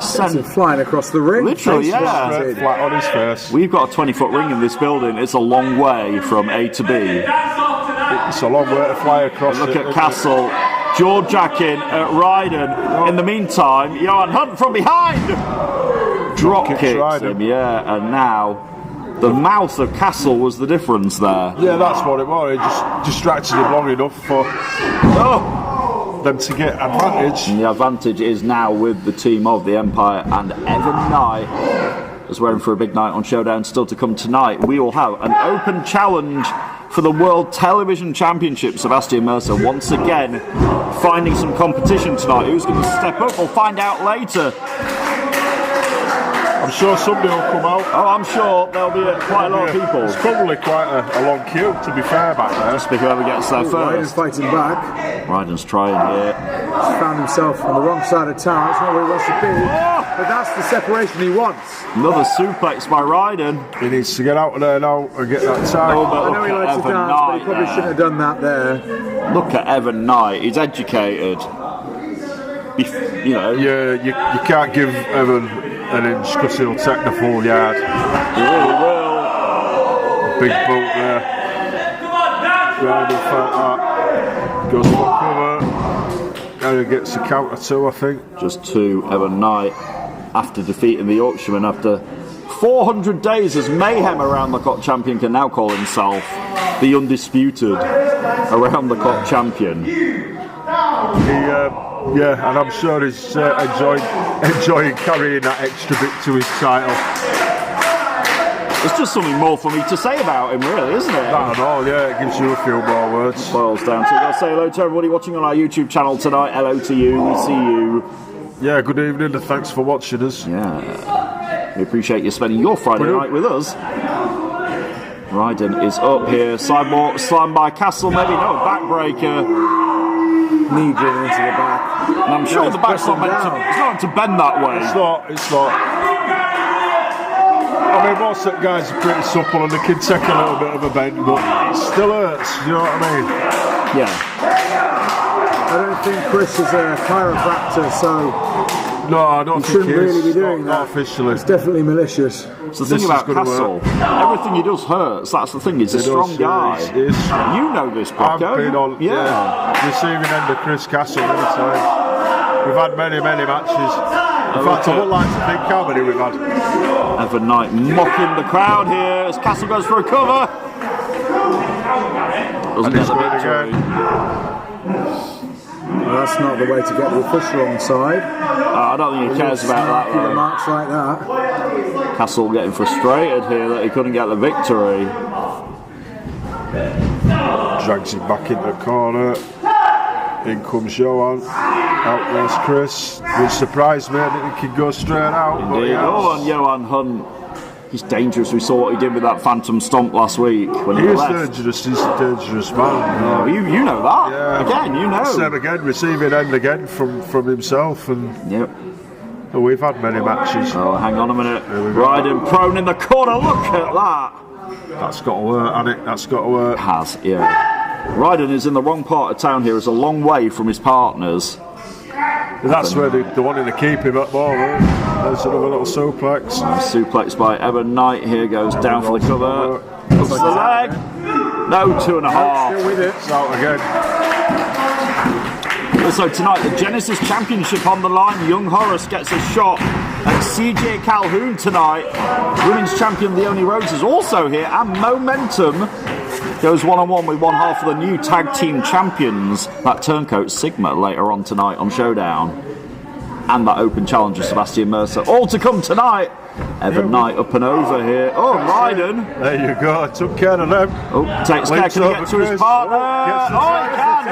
Sends him sent. flying across the ring. Literally, yeah. Straight flat on his face. We've got a 20-foot ring in this building. It's a long way from A to B. It's a long way to fly across. Look it. at Castle, jaw-jacking at Ryden. In the meantime, Johan Hunt from behind drop Kicks kicks Ryden. him, yeah, and now the mouth of Castle was the difference there. Yeah, that's what it was. It just distracted him long enough for them to get advantage. And the advantage is now with the team of the Empire and Evan Knight. As we're in for a big night on Showdown still to come tonight, we will have an open challenge for the World Television Championship. Sebastian Mercer once again finding some competition tonight. Who's going to step up? We'll find out later. I'm sure somebody will come out. Oh, I'm sure there'll be quite a lot of people. It's probably quite a long queue, to be fair, back there. Just pick whoever gets there Ryden's first. fighting back. Ryden's trying here. He's found himself on the wrong side of town. That's not where he wants to be. But that's the separation he wants. Another suplex by Ryden. He needs to get out of there now and get that tag. Oh, but I know look he at likes to Evan dance, but he Knight probably shouldn't have done that there. there. Look at Evan Knight. He's educated. You know, Yeah, you can't give Evan an inch because he'll take the full yard. he really will. Big boot there. Ryden fight that. Goes for cover. And he gets the counter too, I think. Just to Evan Knight after defeating the Yorkshireman after 400 days as Mayhem Around the Clock champion can now call himself the undisputed Around the Clock champion. Yeah, and I'm sure he's enjoying carrying that extra bit to his title. There's just something more for me to say about him, really, isn't it? That and all, yeah, it gives you a few more words. Boils down to it. I'll say hello to everybody watching on our YouTube channel tonight. Hello to you. We see you. Yeah, good evening and thanks for watching us. Yeah. We appreciate you spending your Friday night with us. Ryden is up here. Sidewalk slammed by Castle, maybe no backbreaker. Knee driven into the back. And I'm sure the back's not meant to, it's not to bend that way. It's not. I mean, most of the guys are pretty supple and they can take a little bit of a bend, but it still hurts, you know what I mean? Yeah. I don't think Chris is a chiropractor, so no, I don't think shouldn't really be doing that. Not officially. It's definitely malicious. It's the thing about Castle. Everything he does hurts. That's the thing. He's a strong guy. You know this, Brocco. I've been on receiving end of Chris Castle many times. We've had many matches. In fact, I would like to think how many we've had. Evan Knight mocking the crowd here as Castle goes for a cover. Doesn't get the victory. Well, that's not the way to get the official on side. I don't think he cares about that, though. Marks like that. Castle getting frustrated here that he couldn't get the victory. Drags him back into the corner. In comes Johan. Out goes Chris. Would surprise me that he could go straight out. Indeed. Oh, and Johan Hunt. He's dangerous. We saw what he did with that phantom stomp last week when he left. Dangerous. He's a dangerous man. Oh, you know that. Yeah. Again, you know. Same again, receiving end again from himself. And yep. We've had many matches. Oh, hang on a minute. Ryden prone in the corner. Look at that. That's got to work, hasn't it? That's got to work. It has, yeah. Ryden is in the wrong part of town here. It's a long way from his partners. That's where they wanted to keep him at more. There's another little suplex. Suplex by Evan Knight here, goes down for the cover. Hooks the leg. No, 2.5. Still with it. It's out again. Also tonight, the Genesis Championship on the line. Young Horace gets a shot at CJ Calhoun tonight. Women's champion Leonie Rhodes is also here, and Momentum goes one-on-one with one half of the new tag team champions, that turncoat Sigma, later on tonight on Showdown. And that open challenger Sebastian Mercer. All to come tonight. Evan Knight up and over here. Oh, Ryden. There you go. Took care of them. Oh, takes care. Can he get to his partner? Oh, he can.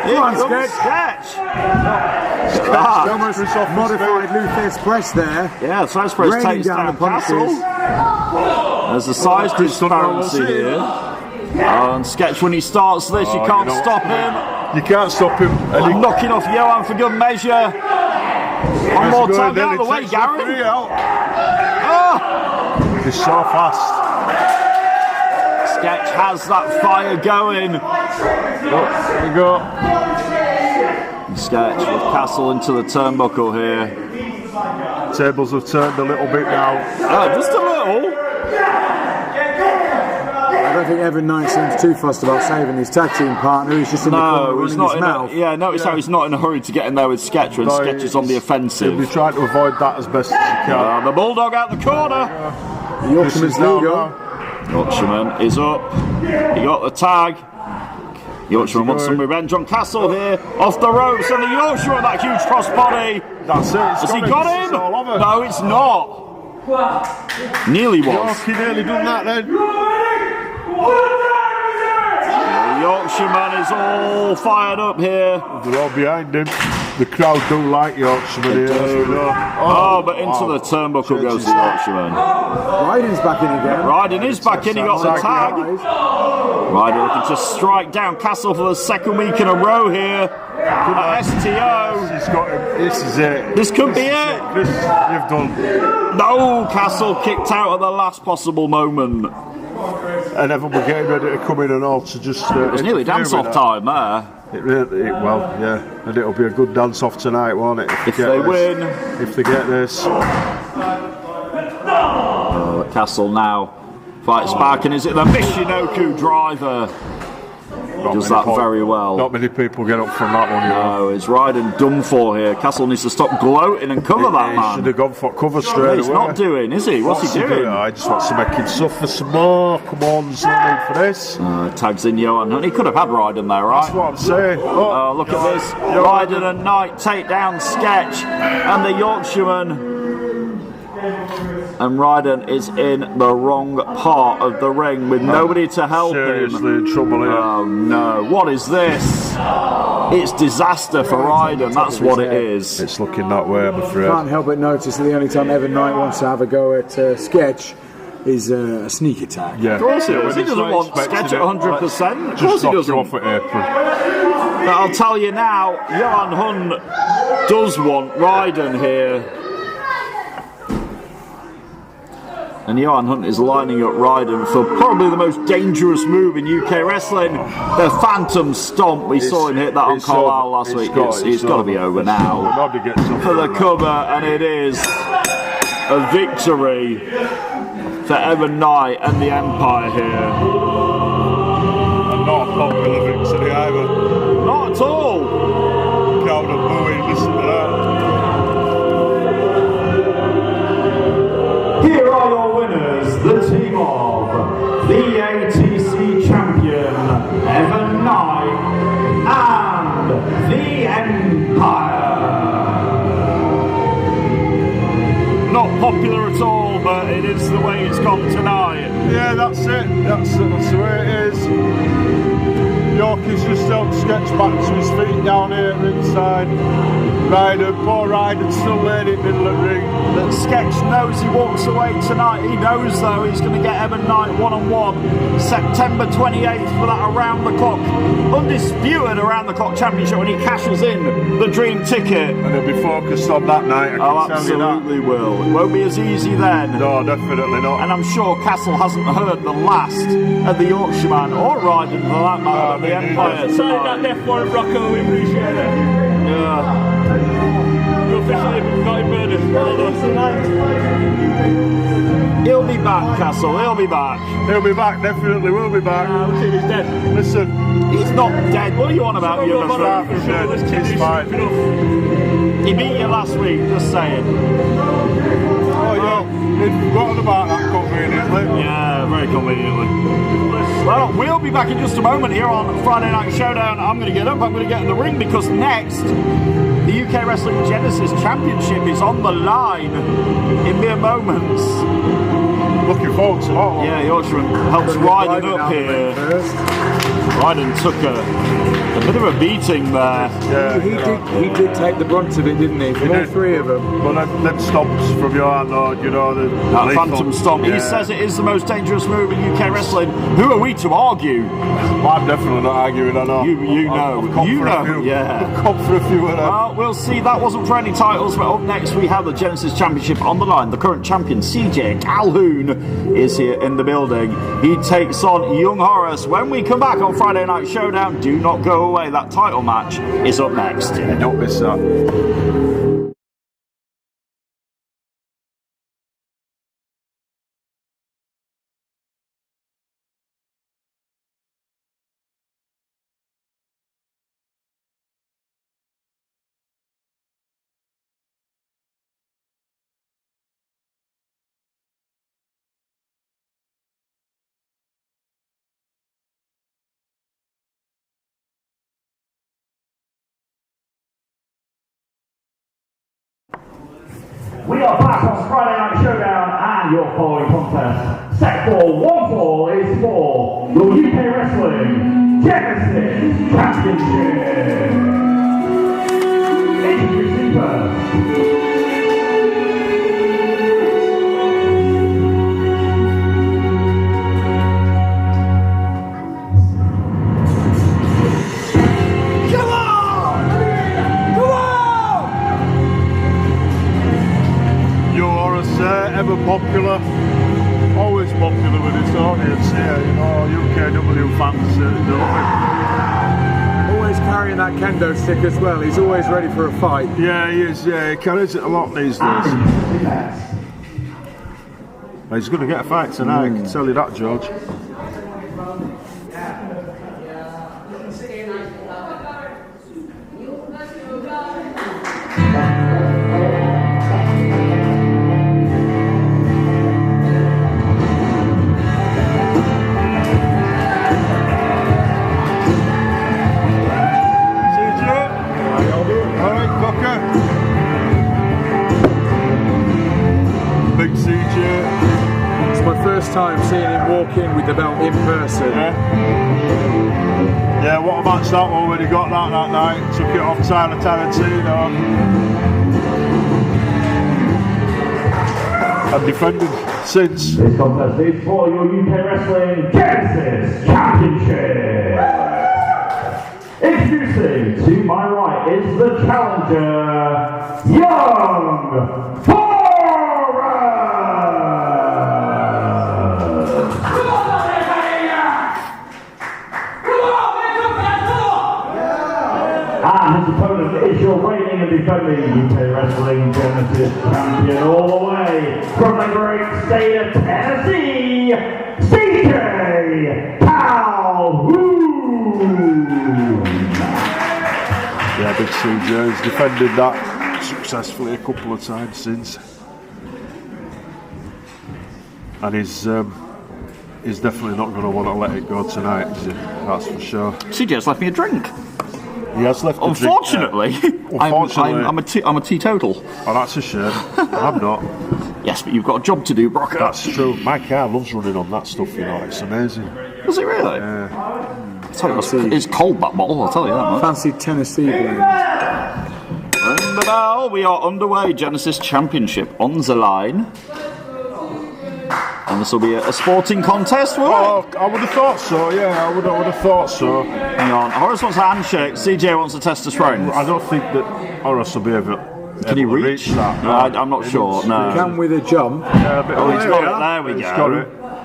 Here comes Sketch. Sketch almost modified Luther's press there. Yeah, Luther's press takes down Castle. There's a size disparity here. And Sketch, when he starts this, you can't stop him. You can't stop him. And knocking off Johan for good measure. One more time out of the way, Gary. He's so fast. Sketch has that fire going. There you go. Sketch with Castle into the turnbuckle here. Tables have turned a little bit now. Just a little. I don't think Evan Knight seems too fussed about saving his tag team partner. He's just in the corner running his mouth. Notice how he's not in a hurry to get in there with Sketch when Sketch is on the offensive. He'll be trying to avoid that as best as he can. The Bulldog out the corner. The Yorkshireman's legal. Yorkshireman is up. He got the tag. Yorkshireman wants some revenge on Castle here. Off the ropes, and the Yorkshireman, that huge crossbody. That's it. Has he got him? No, it's not. Nearly was. Yorkie nearly done that then. The Yorkshireman is all fired up here. They're all behind him. The crowd don't like Yorkshireman here. But into the turnbuckle goes the Yorkshireman. Ryden's back in again. Ryden is back in, he got the tag. Ryden looking to strike down Castle for the second week in a row here. STO. He's got him. This is it. This could be it. This you've done. No, Castle kicked out at the last possible moment. And everyone were getting ready to come in and all to just... it was nearly dance-off time there. And it'll be a good dance-off tonight, won't it? If they win. If they get this. Castle now fights back, and is it the Michinoku driver? Does that very well. Not many people get up from that one. No, it's Ryden done for here. Castle needs to stop gloating and cover that man. He should have gone for cover straight away. He's not doing, is he? What's he doing? I just want to make him suffer some more. Come on, there's no need for this. Tags in Johan Hunt. He could have had Ryden there, right? That's what I'm saying. Look at this. Ryden and Knight take down Sketch and the Yorkshireman. and Ryden is in the wrong part of the ring with nobody to help Seriously him. in trouble here. Oh no, what is this? It's disaster for Ryden, that's what it is. It's looking that way, I'm afraid. Can't help but notice that the only time Evan Knight wants to have a go at Sketch is a sneak attack. Yeah. Of course he does. He When doesn't he's want not Sketch at expecting it, 100%. Of course just he knock doesn't. you off at apron. But I'll tell you now, Johan Hunt does want Ryden here. And Johan Hunt is lining up Ryden for probably the most dangerous move in UK wrestling, the Phantom Stomp. We saw him hit that on Carlisle last week. It's got to be over now for the cover, and it is a victory for Evan Knight and the Empire here. And not a popular victory either. Not at all. Crowd of booing, listen to that. Here are your winners, the team of the ATC champion, Evan Knight, and the Empire. Not popular at all, but it is the way it's gone tonight. Yeah, that's it. That's the way it is. Yorkie's just helped Sketch back to his feet down here ringside. Poor Ryden still laying in the middle of the ring. That Sketch knows he walks away tonight. He knows though he's going to get Evan Knight one-on-one September 28th for that around-the-clock, undisputed around-the-clock championship when he cashes in the dream ticket. And he'll be focused on that night, I can tell you that. Absolutely will. It won't be as easy then. No, definitely not. And I'm sure Castle hasn't heard the last of the Yorkshireman or Ryden for that matter, the Empire Sign that tonight. death warrant, Rocco. We appreciate it. Yeah. You officially got him murdered. Well done. He'll be back, Castle. He'll be back. He'll be back, definitely will be back. Looks like he's dead. Listen, He's not dead. What are you on about, you He's friend? He's fine. He beat you last week, just saying. Oh yeah, he'd forgotten about that conveniently. Yeah, very conveniently. Well, we'll be back in just a moment here on Friday Night Showdown. I'm going to get up, I'm going to get in the ring because next, the UK Wrestling Genesis Championship is on the line in mere moments. Looking forward to that one. Yeah, Yorkshireman helps Ryden up here. Ryden took a bit of a beating there. Yeah, He did take the brunt of it, didn't he? From all three of them. But them stomps from your hand, you know, the That lethal. Phantom Stomp. He Yeah. says it is the most dangerous move in UK wrestling. Who are we to argue? Well, I'm definitely not arguing, I know. You know. I've come You for know, a few. yeah. I've come for a few of them. Well, we'll see. That wasn't for any titles, but up next we have the Genesis Championship on the line. The current champion, CJ Calhoun, is here in the building. He takes on Young Horace. When we come back on Friday Night Showdown, do not go away. That title match is up next. Don't miss that. We are back on Friday Night Showdown and your following contest. Set for one fall is for the UK Wrestling Genesis Championship. Introducing first. Ever popular, always popular with its audience here, you know, UKW fans, they love him. Always carrying that kendo stick as well. He's always ready for a fight. Yeah, he is, yeah, he carries it a lot these days. He's going to get a fight tonight, I can tell you that, George. Big CJ. first time seeing him walk in with the belt in person. Yeah, what a match that one when he got that night. Took it off Tyler Tarantino. And defended since. This contest is for your UK Wrestling Genesis Championship. Introducing to my right is the challenger, Young and his opponent is your reigning and defending UK Wrestling Genesis champion all the way from the great state of Tennessee, CJ Calhoun. Yeah, big CJ. He's defended that successfully a couple of times since. And he's definitely not going to want to let it go tonight, is he? That's for sure. CJ's left me a drink. He has left. Unfortunately, I'm a teetotal. Oh, that's a shame. I'm not. Yes, but you've got a job to do, Brock. That's true. My car loves running on that stuff. You know, it's amazing. Does it really? Yeah. I'll tell you what, it's cold, that bottle. I'll tell you that much. Fancy Tennessee blend. Ring the bell. We are underway. Genesis Championship on the line. And this will be a sporting contest, will it? I would have thought so, yeah, I would have thought so. Hang on, Horace wants a handshake, CJ wants to test his strength. I don't think that Horace will be able Can he reach that. No, I'm not sure, no. He can with a jump. Yeah, a bit He's got it, there we go. I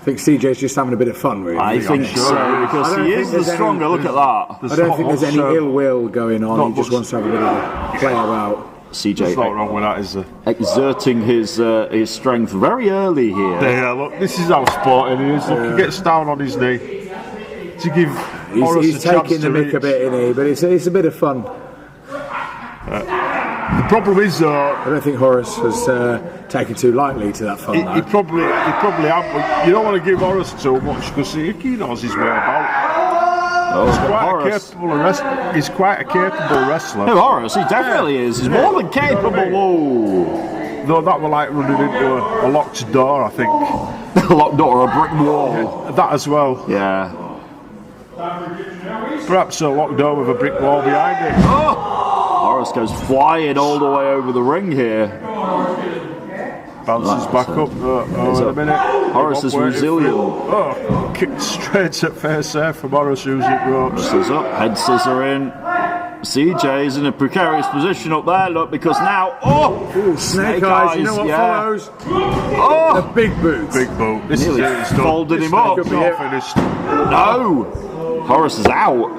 think CJ's just having a bit of fun, really. I think so, because he is the stronger, look at that. I don't think there's any ill will going on, he just wants to have a bit of a play about. CJ There's not wrong with that, is there? Exerting his strength very early here. Yeah, look, this is how sporting he is. Look, he gets down on his knee to give Horace He's a chance taking the to mick reach. a bit, isn't he? But it's a bit of fun. The problem is, I don't think Horace has taken too lightly to that fun. he probably has, but you don't want to give Horace too much because he knows his way about. He's quite a capable wrestler. No, Horace, he definitely is. He's more than capable. Whoa. Though that were like running into a locked door, I think. A locked door or a brick wall. That as well. Yeah. Perhaps a locked door with a brick wall behind it. Oh! Horace goes flying all the way over the ring here. Bounces back up. In a minute. Horace is resilient. Kicked straight at face there from Horace using ropes. Scissors up, head scissor in. CJ is in a precarious position up there, look, because now, snake eyes, you know what follows? Oh! A big boot. Big boot. This Nearly is it. It's done. folded him up. It's not finished. No! Horace is out.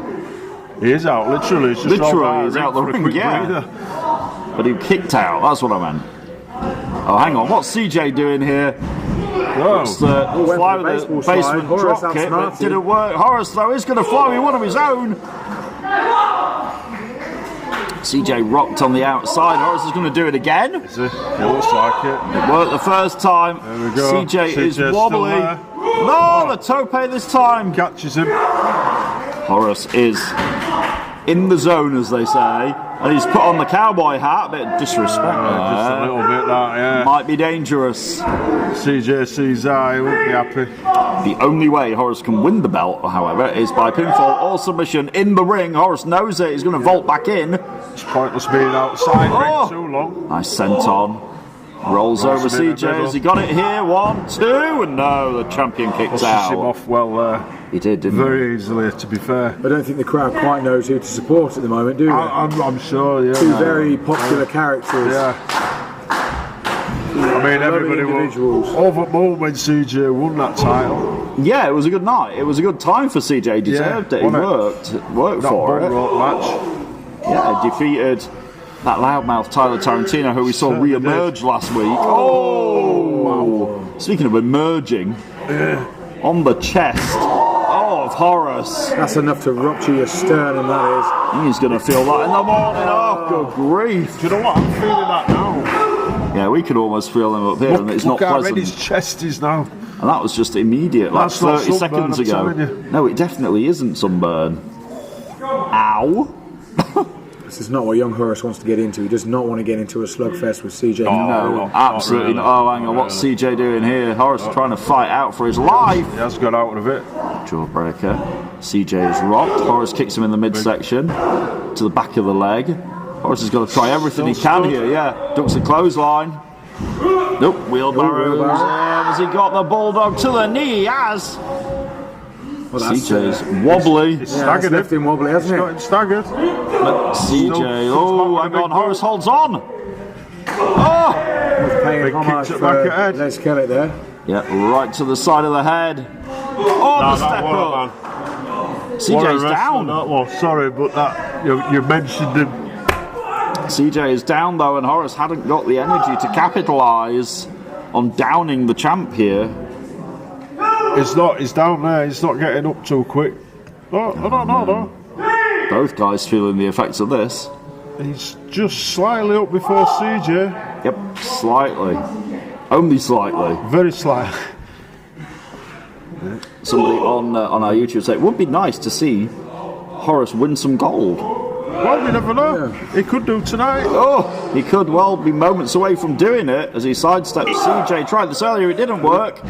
He is out, literally. He's just Literally, he's out the ring, yeah. But he kicked out, that's what I meant. Oh, hang on, what's CJ doing here? Looks to fly with a basement drop kick, but it didn't work. Horace, though, is going to fly with one of his own. CJ rocked on the outside. Horace is going to do it again. It looks like it. It worked the first time. There we go. CJ is wobbly. No, the tope this time. Catches him. Horace is in the zone, as they say. And he's put on the cowboy hat. A bit of disrespect there. Just a little bit, that, yeah. Might be dangerous. CJ sees that, he won't be happy. The only way Horace can win the belt, however, is by pinfall or submission in the ring. Horace knows it. He's going to vault back in. It's pointless being outside ring too long. Nice senton. Rolls over CJ. Has he got it here? 1, 2, and no, the champion kicks out. Him off well there. He did, didn't Very easily, to be fair. I don't think the crowd quite knows who to support at the moment, do they? I'm sure, yeah. Two very popular characters. Yeah. I mean, everybody was over the moon when CJ won that title. Yeah, it was a good night. It was a good time for CJ. He deserved it. He worked for it. Match. Yeah, defeated that loudmouth Tyler Tarantino, who we saw re-emerge last week. Oh! Speaking of emerging, on the chest of Horace. That's enough to rupture your sternum, that is. He's going to feel that in the morning. Oh, good grief. Do you know what? I'm feeling that now. Yeah, we could almost feel him up here, and it's not Look how pleasant. red his chest is now. And that was just immediate, like That's not 30 sunburn, seconds I'm ago. telling you. No, it definitely isn't sunburn. Ow. This is not what young Horace wants to get into. He does not want to get into a slugfest with CJ. No, absolutely not. Oh, hang on, what's CJ doing here? Horace is trying to fight out for his life. He has got out of it. Jawbreaker. CJ is rocked. Horace kicks him in the midsection to the back of the leg. Horace has got to try everything he can here. Yeah, ducks the clothesline. Nope, wheelbarrows. Has he got the bulldog to the knee? He has. Well, CJ's wobbly. He's staggered left him wobbly, hasn't He's it? got him staggered. But CJ, oh, hang on, Horace holds on. Oh! Paying homage kicks it back at head. Les Kellett there. Yeah, right to the side of the head. Oh, the step up. CJ's down. That was. Sorry, but that you mentioned him. CJ is down though, and Horace hadn't got the energy to capitalise on downing the champ here. He's down there. He's not getting up too quick. No. Both guys feeling the effects of this. He's just slightly up before CJ. Yep, slightly. Only slightly. Very slightly. Somebody on our YouTube said it would be nice to see Horace win some gold. Well, we never know. Yeah. He could do tonight. Oh, he could well be moments away from doing it as he sidesteps CJ. Tried this earlier, it didn't work.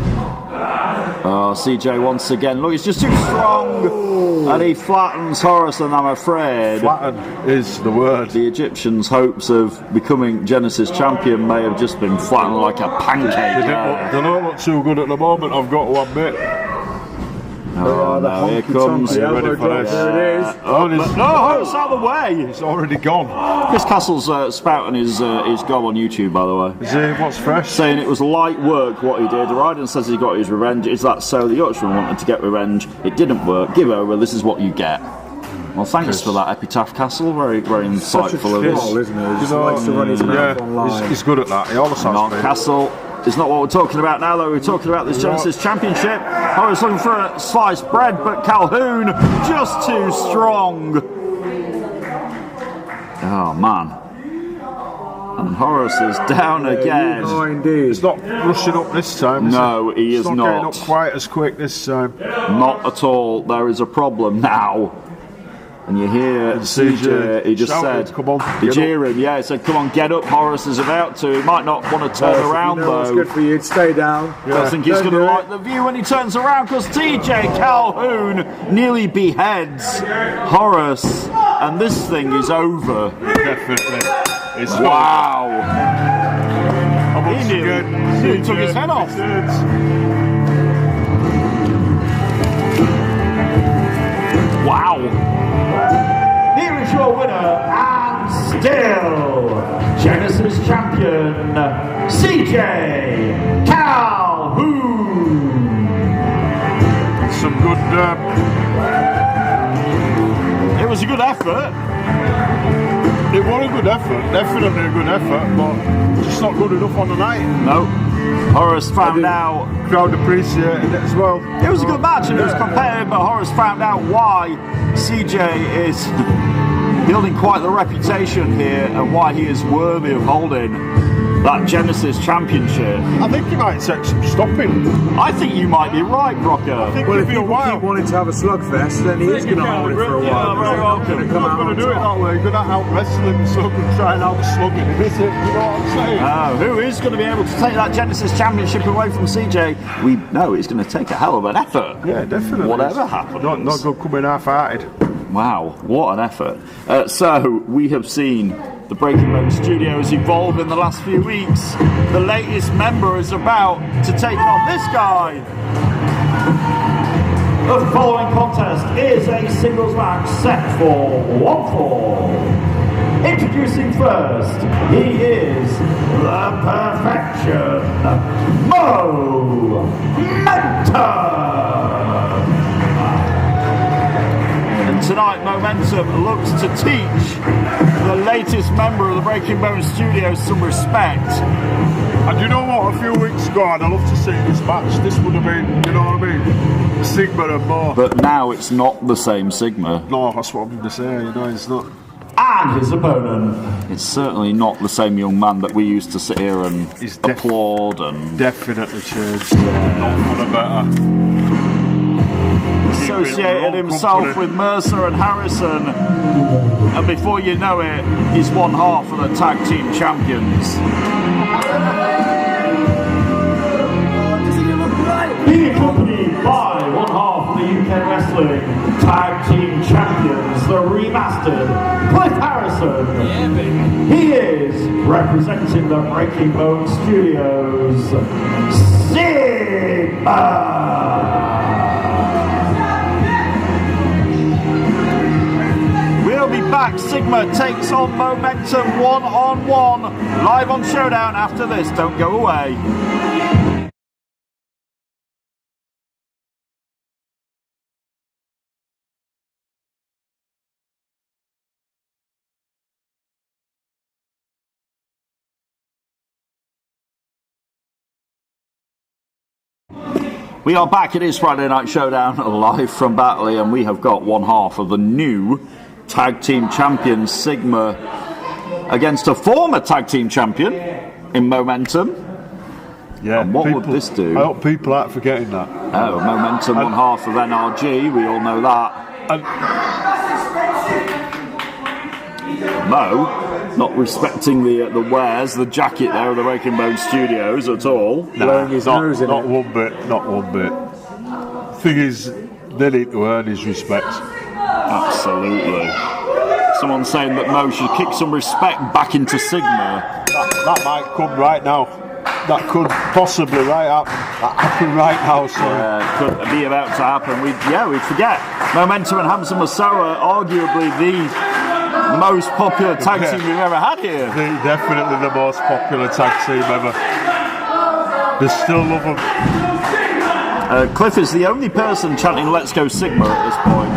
Oh, CJ once again. Look, he's just too strong. And he flattens Horace, and I'm afraid... Flatten is the word. The Egyptians' hopes of becoming Genesis champion may have just been flattened like a pancake. They don't look too good at the moment, I've got to admit. Oh, no, here comes. Are you ready for this? There it is. Oh, no, Horace out of the way. It's already gone. Chris Castle's spouting his goal on YouTube, by the way. Is he? What's fresh? Saying it was light work what he did. Ryden says he got his revenge. Is that so? The Yorkshireman wanted to get revenge. It didn't work. Give over. This is what you get. Well, thanks for that, Epitaph Castle. Very, very insightful of Troll, isn't he? He likes to run his mouth online. He's good at that. He always has Not been. Castle. It's not what we're talking about now, though. We're talking about this Genesis Championship. Horace looking for a sliced bread, but Calhoun just too strong. Oh, man. And Horace is down again. Oh, indeed. He's not rushing up this time. No, he is not. not. Getting up quite as quick this time. Not at all. There is a problem now. And you hear CJ, he just shouted, said, come on, did you hear him? Yeah, he said, come on, get up. Horace is about to. He might not want to turn around, though. It's good for you to stay down. Yeah. I think he's going to like the view when he turns around, because TJ Calhoun nearly beheads Horace, and this thing is over. Definitely. It's wow. He nearly took his head off. Wow. Here is your winner, and still Genesis champion, CJ Calhoun. Some good. It was a good effort. It was a good effort, definitely a good effort, but just not good enough on the night. No. Horace found out. Crowd appreciated it as well. It was a good match and it was competitive, but Horace found out why CJ is building quite the reputation here and why he is worthy of holding that Genesis Championship. I think he might take some stopping. I think you might be right, Brocker. Well, if people keep wanting to have a slugfest, then he is going to hold it for a while. Yeah, very welcome. He's not going to do it that way. He's going to out wrestle him, so can try and out slug him. Is it? You know what I'm saying? Who is going to be able to take that Genesis Championship away from CJ? We know it's going to take a hell of an effort. Yeah, definitely. Whatever happens. Not going to come in half-hearted. Wow, what an effort. So, we have seen the Breaking Bone Studios evolve in the last few weeks. The latest member is about to take on this guy. The following contest is a singles match set for one fall. Introducing first, he is the Perfection, Mo Mentor. Tonight, Momentum looks to teach the latest member of the Breaking Bone Studios some respect. And you know what? A few weeks ago, I'd love to see this match. This would have been, you know what I mean? The Sigma and more. But now it's not the same Sigma. No, that's what I'm going to say. You know, it's not. And his opponent. It's certainly not the same young man that we used to sit here and applaud and. Definitely changed. Not for the better. associated himself with Mercer and Harrison, and before you know it, he's one half of the tag team champions. Being accompanied by one half of the UK Wrestling Tag Team Champions, the remastered Cliff Harrison. He is representing the Breaking Bone Studios, Sigma. We'll be back. Sigma takes on Momentum 1-on-1 live on Showdown after this. Don't go away. We are back. It is Friday Night Showdown live from Batley, and we have got one half of the new tag team champion Sigma against a former tag team champion in Momentum. Yeah. And what would this do? I hope people aren't forgetting that. Oh, Momentum, one half of NRG. We all know that. Mo, not respecting the wares, the jacket there of the Breaking Bone Studios at all. Blowing his nose in it. One bit. Thing is, they need to earn his respect. Absolutely. Someone saying that Mo should kick some respect back into Sigma. That might come right now. That could possibly happen right now. So Could be about to happen. We forget. Momentum and Hamza Masoa, arguably the most popular tag team we've ever had here. Definitely the most popular tag team ever. They still love them. Cliff is the only person chanting "Let's go Sigma" at this point.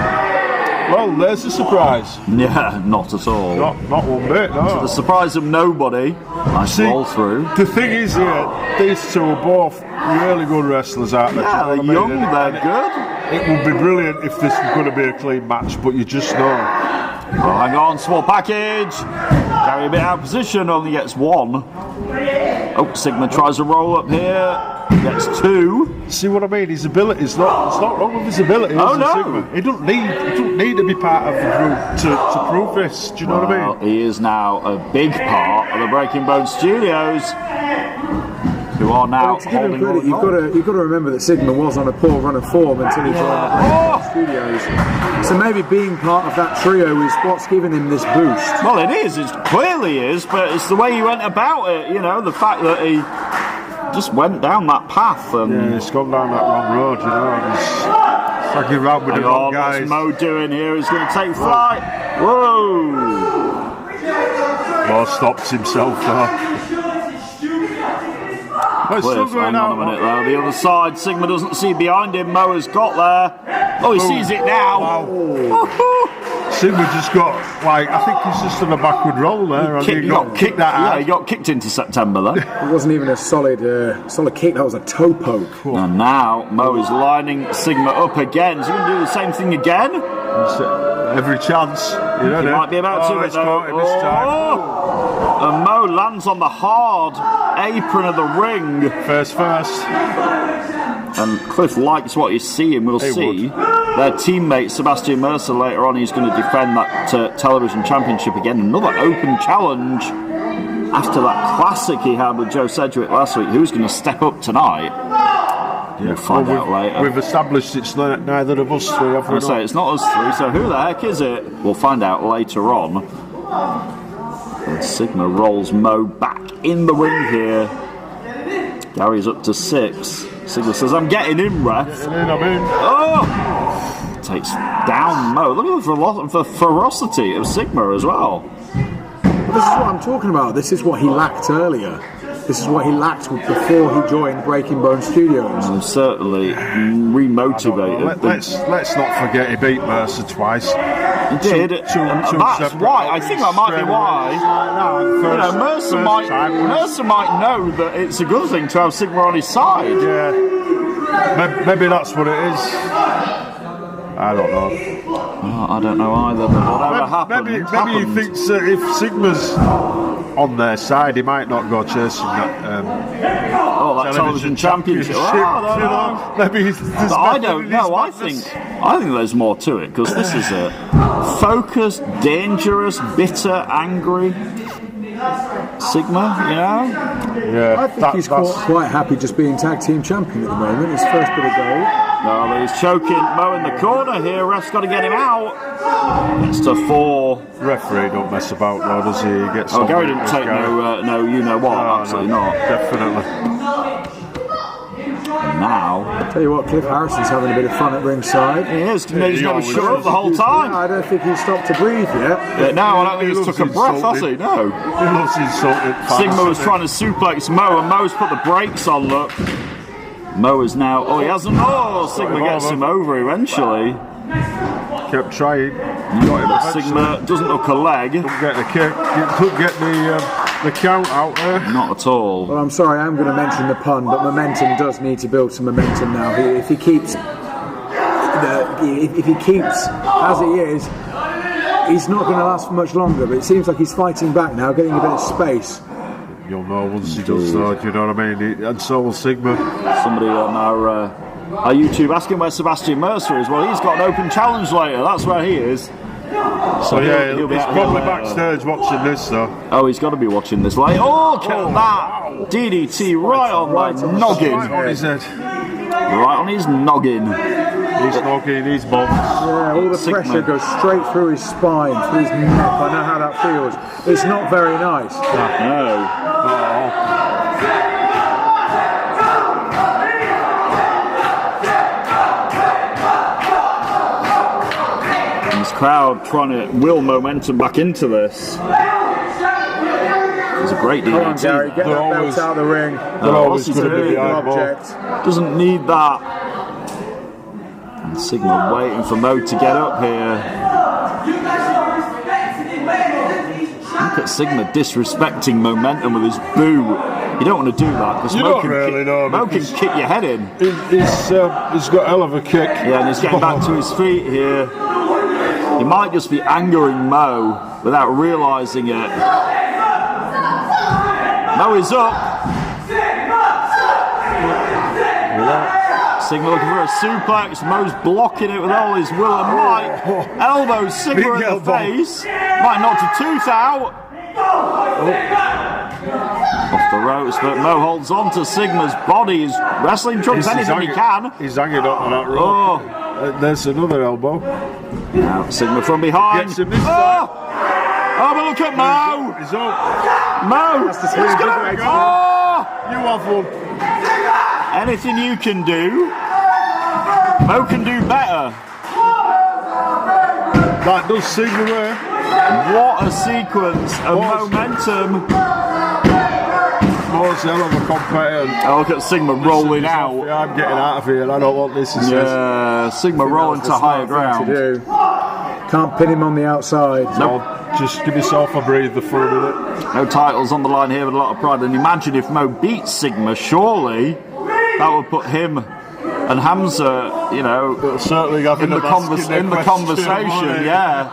Well, there's a surprise. Yeah, not at all. Not one bit, no. To the surprise of nobody, I scroll through. The thing is here, these two are both really good wrestlers, aren't they? Yeah, they're young, they're good. It would be brilliant if this was going to be a clean match, but you just know. Oh, hang on, small package. Carry a bit out of position, only gets one. Oh, Sigma tries a roll up here. Gets two. See what I mean? His ability it's not wrong with his ability. Oh no! Sigma. He don't need to be part of the group to prove this. Do you know what I mean? He is now a big part of the Breaking Bone Studios, who are now to give him holding credit, you've got to remember that Sigma was on a poor run of form until he joined the Breaking Bone Studios. So maybe being part of that trio is what's given him this boost. Well, it is. It clearly is, but it's the way he went about it. You know, the fact that he just went down that path. And he's gone down that wrong road, you know. He's fucking around with the wrong guys. What's Mo doing here? He's going to take flight. Whoa! Mo stops himself though. Cliff, hang on a minute though. The other side, Sigma doesn't see behind him. Mo has got there. Oh, he sees it now. Wow. Sigma just got, I think he's just on a backward roll there. He got kicked that out. Yeah, he got kicked into September though. It wasn't even a solid kick, that was a toe poke. And now Mo is lining Sigma up again. Is he going to do the same thing again? Every chance. You know, he might be about to. It's caught him this time. And Mo lands on the hard apron of the ring. First. And Cliff likes what he's seeing. We'll see. Their teammate Sebastian Mercer later on, he's going to defend that television championship again. Another open challenge after that classic he had with Joe Cedric last week. Who's going to step up tonight? We'll find out later. We've established it's neither of us three. I say it's not us three. So who the heck is it? We'll find out later on. And Sigma rolls Mo back in the ring here. Gary's up to 6. Sigma says, "I'm getting in, ref." Oh! Takes down Mo. Look at the ferocity of Sigma as well. This is what I'm talking about. This is what he lacked earlier. This is what he lacked before he joined Breaking Bone Studios. I'm certainly remotivated. Let's not forget he beat Mercer twice. He did. That's why. I think that might be why. Mercer might know that it's a good thing to have Sigma on his side. Yeah. Maybe that's what it is. I don't know. I don't know either. But whatever happens, maybe he thinks that if Sigma's on their side. He might not go chasing that. That television championship. Maybe but I don't know. I think there's more to it because this is a focused, dangerous, bitter, angry Sigma. Yeah, I think he's quite happy just being tag team champion at the moment. His first bit of gold. No, but he's choking Mo in the corner here. Ref's got to get him out. It's to 4. Referee don't mess about though, does he? He gets Gary didn't take no, you know what? Absolutely not. Definitely. And now, Tell you what, Cliff Harrison's having a bit of fun at ringside. he is. He's never shut up the whole time. I don't think he's stopped to breathe yet. No, I don't think he's took a breath, has he? No. He loves insulting fans. Sigma was trying to suplex Mo, and Mo's put the brakes on. Look, Mo is now. Oh, he hasn't. Oh, Sigma gets him over eventually. Kept trying. Sigma doesn't hook a leg. Couldn't get the kick. Couldn't get the count out there. Not at all. Well, I'm sorry, I'm going to mention the pun, but momentum does need to build some momentum now. If he keeps as he is, he's not going to last for much longer. But it seems like he's fighting back now, getting a bit of space. You'll know once he does that. You know what I mean? And so will Sigma. Somebody on our YouTube asking where Sebastian Mercer is. Well, he's got an open challenge later. That's where he is. So yeah, he's probably backstage watching this though. Oh, he's got to be watching this later. Oh, look at that! DDT right on my noggin. Right on his head. Right on his noggin. He's noggin, he's bombs. Yeah, all the pressure goes straight through his spine, through his neck. I know how that feels. It's not very nice. No. Crowd trying to will momentum back into this. It's a great DDT. Come on, Gary, get that belt out of the ring. They're always going to be the object. Doesn't need that. And Sigma waiting for Mo to get up here. Look at Sigma disrespecting momentum with his boo. You don't want to do that because Mo can kick your head in. He's got a hell of a kick. Yeah, and he's getting back to his feet here. He might just be angering Mo without realising it. Mo is up. Sigma looking for a suplex. Mo's blocking it with all his will and might. Elbow Sigma in the face. Might knock the tooth out. Off the ropes, but Mo holds on to Sigma's body. He's wrestling trumps anything he can. He's hanging on that rope. Oh. There's another elbow. Now Sigma from behind. Gets him this time. Oh, but look at Mo! He's up. Mo! That's the swing, You have one. Anything you can do, Mo can do better. That does Sigma there. What a sequence of momentum. Mo's hell of a competitor. Oh, look at Sigma rolling out. I'm getting out of here. I don't want this. Yeah, Sigma rolling to higher ground. Can't pin him on the outside. Nope. Just give yourself a breather for a minute. No titles on the line here with a lot of pride. And imagine if Mo beats Sigma, surely that would put him and Hamza, in the conversation, yeah,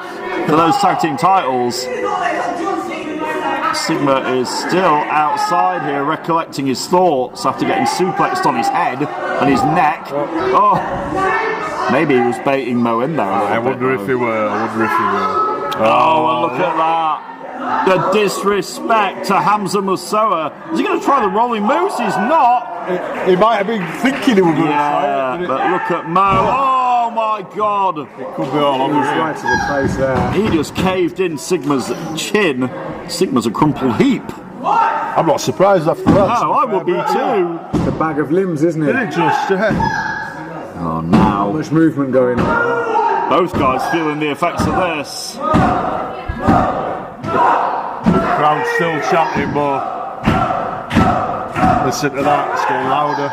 for those tag team titles. Sigma is still outside here, recollecting his thoughts after getting suplexed on his head and his neck. Oh, maybe he was baiting Mo in there. I wonder if he were. Oh, and look at that. The disrespect to Hamza Musoa. Is he going to try the rolling moves? He's not. He might have been thinking he was going to try it. But look at Mo. Oh my God. It could be all over here. Right to the face there. He just caved in Sigma's chin. Sigma's a crumpled heap. I'm not surprised after that. No, I would be too. It's a bag of limbs, isn't it? Did it just? Oh, now. Not much movement going on. Both guys feeling the effects of this. Crowd still chanting more. Listen to that, it's getting louder.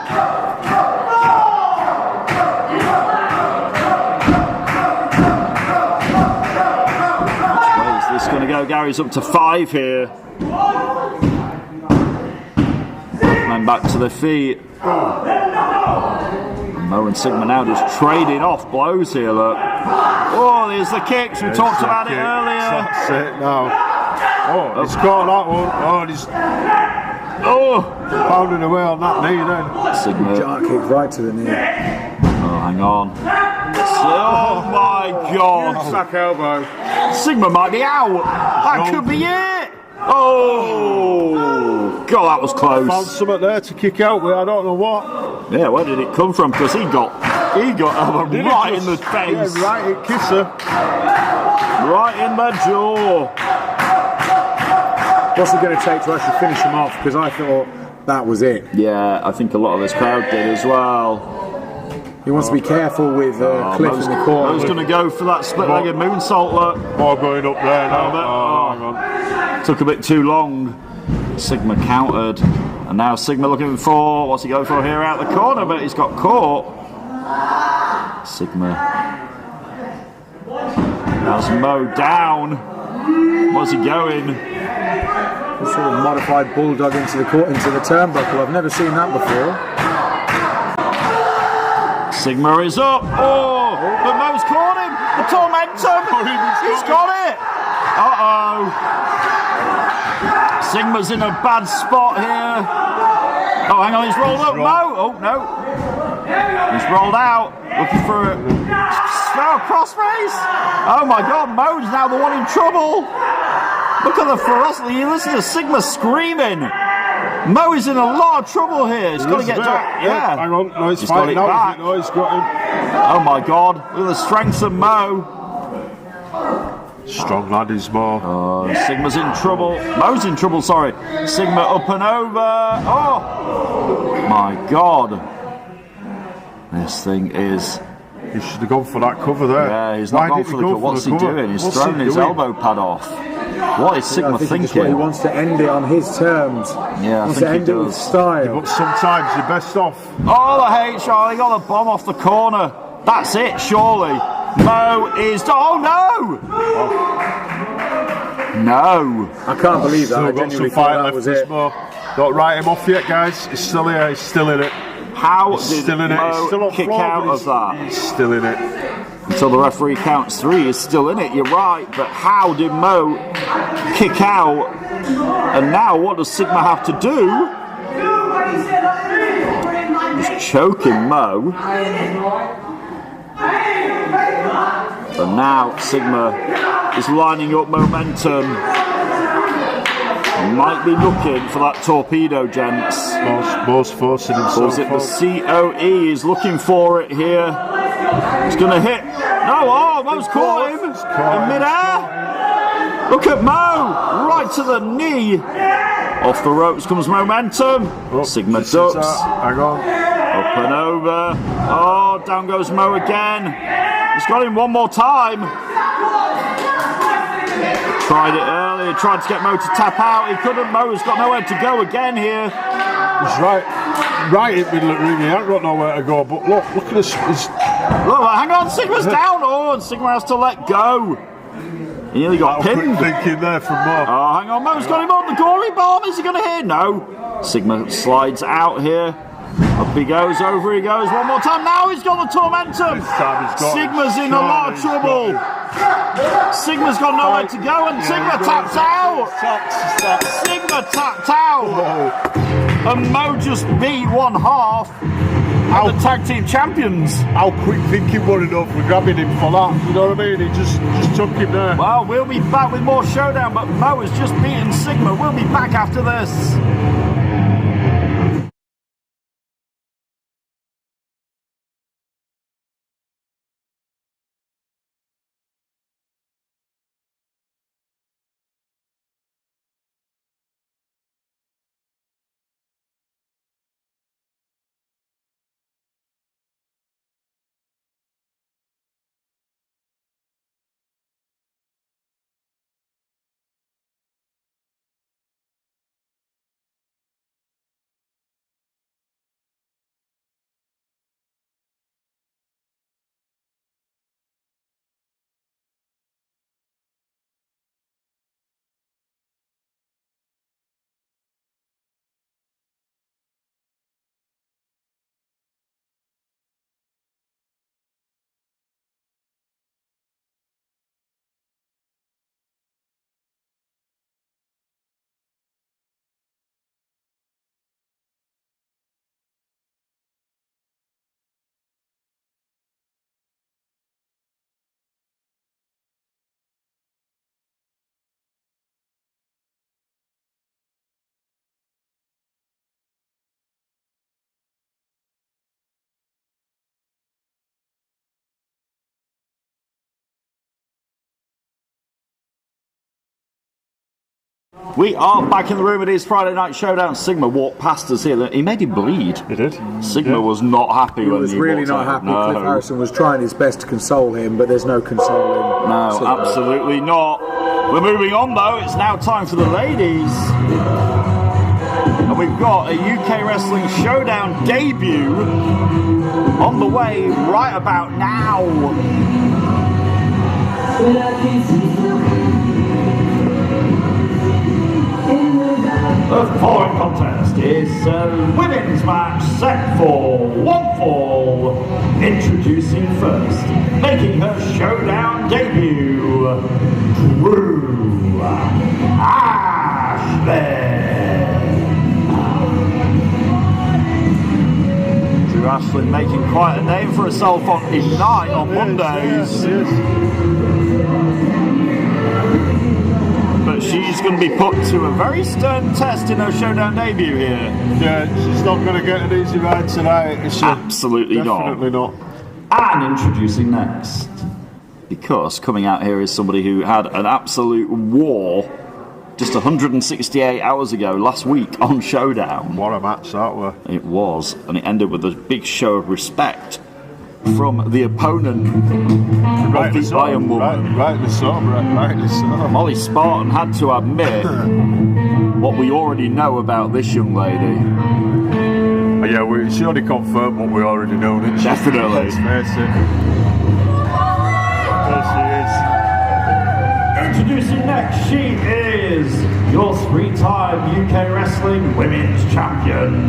Which way is this going to go? Gary's up to 5 here. And back to the feet. Mo and Sigma now just trading off blows here, look. Oh, there's the kicks. We talked about it earlier. That's it now. Oh, he's caught that one. Oh, and he's pounding away on that knee then. Sigma. Jar kick right to the knee. Oh, hang on. Oh my God. Back elbow. Sigma might be out. That could be it. Oh, God, that was close. Found something there to kick out with. I don't know what. Yeah, where did it come from? Because he got elbow right in the face. Yeah, right in kisser. Right in the jaw. What's it going to take to actually finish him off? Because I thought that was it. Yeah, I think a lot of this crowd did as well. He wants to be careful with Cliff in the corner. Mo's going to go for that split-legged moonsault look. More going up there now. Hang on. Took a bit too long. Sigma countered. And now Sigma looking for, what's he going for here out the corner? But he's got caught. Sigma. How's Mo down? Where's he going? Sort of modified bulldog into the turnbuckle. I've never seen that before. Sigma is up. Oh, but Mo's caught him. The tormentum. He's got it. Uh-oh. Sigma's in a bad spot here. Oh, hang on, he's rolled up. Mo. Oh, no. He's rolled out. Looking for a crossface. Oh, my God. Mo's now the one in trouble. Look at the ferocity. You listen to Sigma screaming. Mo is in a lot of trouble here. He's got to get back. Yeah. Hang on. No, he's got it fighting now. back. No, he's got him. Oh my God. Look at the strength of Mo. Strong lad is Mo. Oh, Sigma's in trouble. Mo's in trouble, sorry. Sigma up and over. Oh my God. This thing is... He should have gone for that cover there. Yeah, he's not gone for the cover. What's he doing? He's thrown his elbow pad off. What is Sigma thinking? He wants to end it on his terms. Yeah, I think he does. It with style. But sometimes you're best off. Oh, the HR, he got a bomb off the corner. That's it, surely. Mo is... Oh, no! No. I can't believe that. Still I got genuinely some fight thought that left was this it. Mo. Don't write him off yet, guys. He's still here. He's still in it. How He's did still in it. He's Mo still on kick floor, out but of that? He's still in it. Until the referee counts 3, he's still in it, you're right. But how did Mo kick out? And now what does Sigma have to do? He's choking Mo. And now Sigma is lining up momentum. Might be looking for that torpedo, gents. Most forcing himself. Or is it the COE is looking for it here? He's going to hit. No, oh, Mo's caught him in mid-air. Look at Mo, right to the knee. Off the ropes comes momentum. Sigma ducks. Hang on. Up and over. Oh, down goes Mo again. He's got him one more time. Tried it earlier, tried to get Mo to tap out. He couldn't. Mo's got nowhere to go again here. He's right in the middle of the ring. He ain't got nowhere to go. But look at this. Look, hang on, Sigma's down. Oh, and Sigma has to let go. He nearly got pinned. Thinking there from Mo. Oh, hang on, Mo's got him on the gory bomb. Is he going to hit? No. Sigma slides out here. Up he goes, over he goes. One more time. Now he's got the tormentum. Sigma's in a lot of trouble. Sigma's got nowhere to go, and Sigma taps out. Sigma tapped out. And Mo just beat one half of the tag team champions. How quick thinking wasn't enough for grabbing him for that. You know what I mean? He just took him there. Well, we'll be back with more Showdown, but Mo has just beaten Sigma. We'll be back after this. We are back in the room. It is Friday Night Showdown. Sigma walked past us here. He made him bleed. He did. Sigma was not happy when he was really not happy. No. Cliff Harrison was trying his best to console him, but there's no consoling. No, Sigma. absolutely not. We're moving on though. It's now time for the ladies. And we've got a UK Wrestling Showdown debut on the way right about now. The following contest is a women's match set for one fall. Introducing first, making her Showdown debut, Drew Ashland. Drew Ashland making quite a name for herself on Ignite on Mondays. Yes. But she's going to be put to a very stern test in her Showdown debut here. Yeah, she's not going to get an easy ride tonight, is she? Absolutely Definitely not. And introducing next, because coming out here is somebody who had an absolute war just 168 hours ago, last week on Showdown. What a match that was. It was, and it ended with a big show of respect from the opponent of the Iron Woman. Rightly so. Molly Spartan had to admit what we already know about this young lady. Yeah, she only confirmed what we already know, didn't she? Definitely. Let's face it. There she is. Introducing next, she is your three-time UK Wrestling Women's Champion,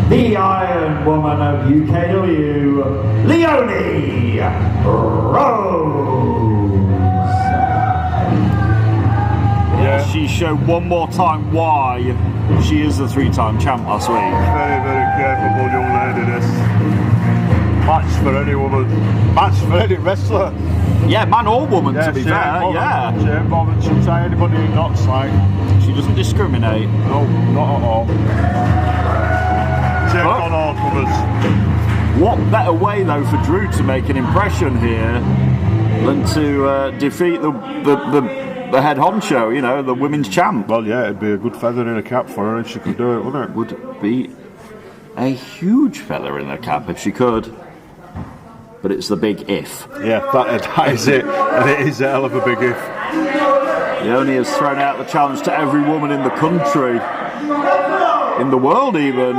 the Iron Woman of UKW, Leonie Rose. Yeah. She showed one more time why she is the three-time champ last week. Very, very capable young lady, this. Match for any woman. Match for any wrestler. Yeah, man or woman, Yeah, to be fair. Yeah. She ain't bothered. She'll tie anybody in knots, like. She doesn't discriminate. No, not at all. Take on all comers. What better way, though, for Drew to make an impression here than to defeat the head honcho, you know, the women's champ? Well, yeah, it'd be a good feather in a cap for her if she could do it, wouldn't it? Would be a huge feather in her cap if she could. But it's the big if. Yeah, that is it. And it is a hell of a big if. Leonie has thrown out the challenge to every woman in the country, in the world even,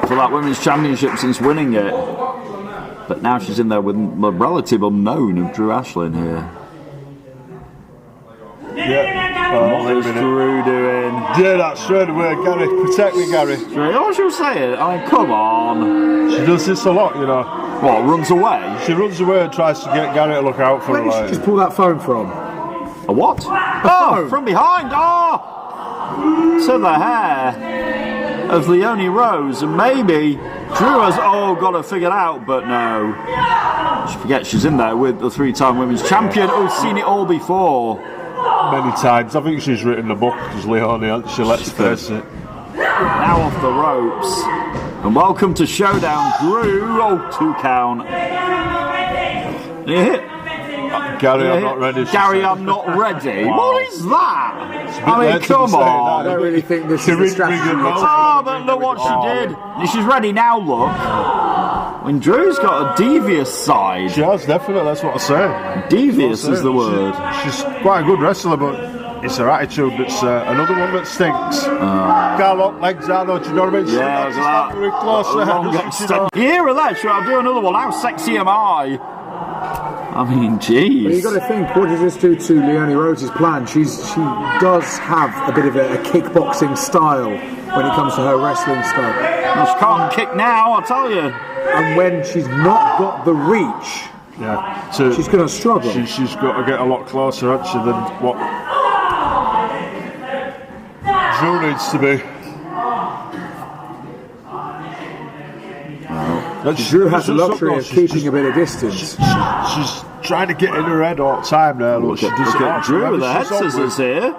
for that women's championship since winning it. But now she's in there with a relative unknown of Drew Ashland here. Yeah. What is Drew doing? Yeah, that's straight away. Gary, protect me, Gary. What she was saying? I mean, come on. She does this a lot, you know. What, runs away? She runs away and tries to get Gary to look out for Where her. did she just pull that phone from? A what? Oh, from behind. Oh! To the hair of Leonie Rose. And maybe Drew has, got her figured out, but no. She forgets she's in there with the three-time women's champion who's seen it all before. Many times. I think she's written the book as Leonie, hasn't she? Let's face it. Now off the ropes. And welcome to Showdown, Drew. 2 count. Yeah. Gary, I'm not ready. Gary, I'm not ready. What is that? I mean, come on. I don't really think this is the strategy. Oh, but look what she did. She's ready now, look. I mean, Drew's got a devious side. She has, definitely, that's what I say. Devious is the word. She's quite a good wrestler, but it's her attitude that's another one that stinks. Can't lock legs out, though, do you know what I mean? Yeah, she's not very close. You hear her there? I'll do another one. How sexy am I? I mean, jeez. But you've got to think, what does this do to Leonie Rose's plan? She does have a bit of a kickboxing style when it comes to her wrestling style. Well, she can't kick now, I'll tell you. And when she's not got the reach, she's going to struggle. She's got to get a lot closer, hasn't she, than what Drew needs to be. Drew has the luxury of keeping a bit of distance. She's trying to get in her head all the time now. Look at Drew with the head scissors here.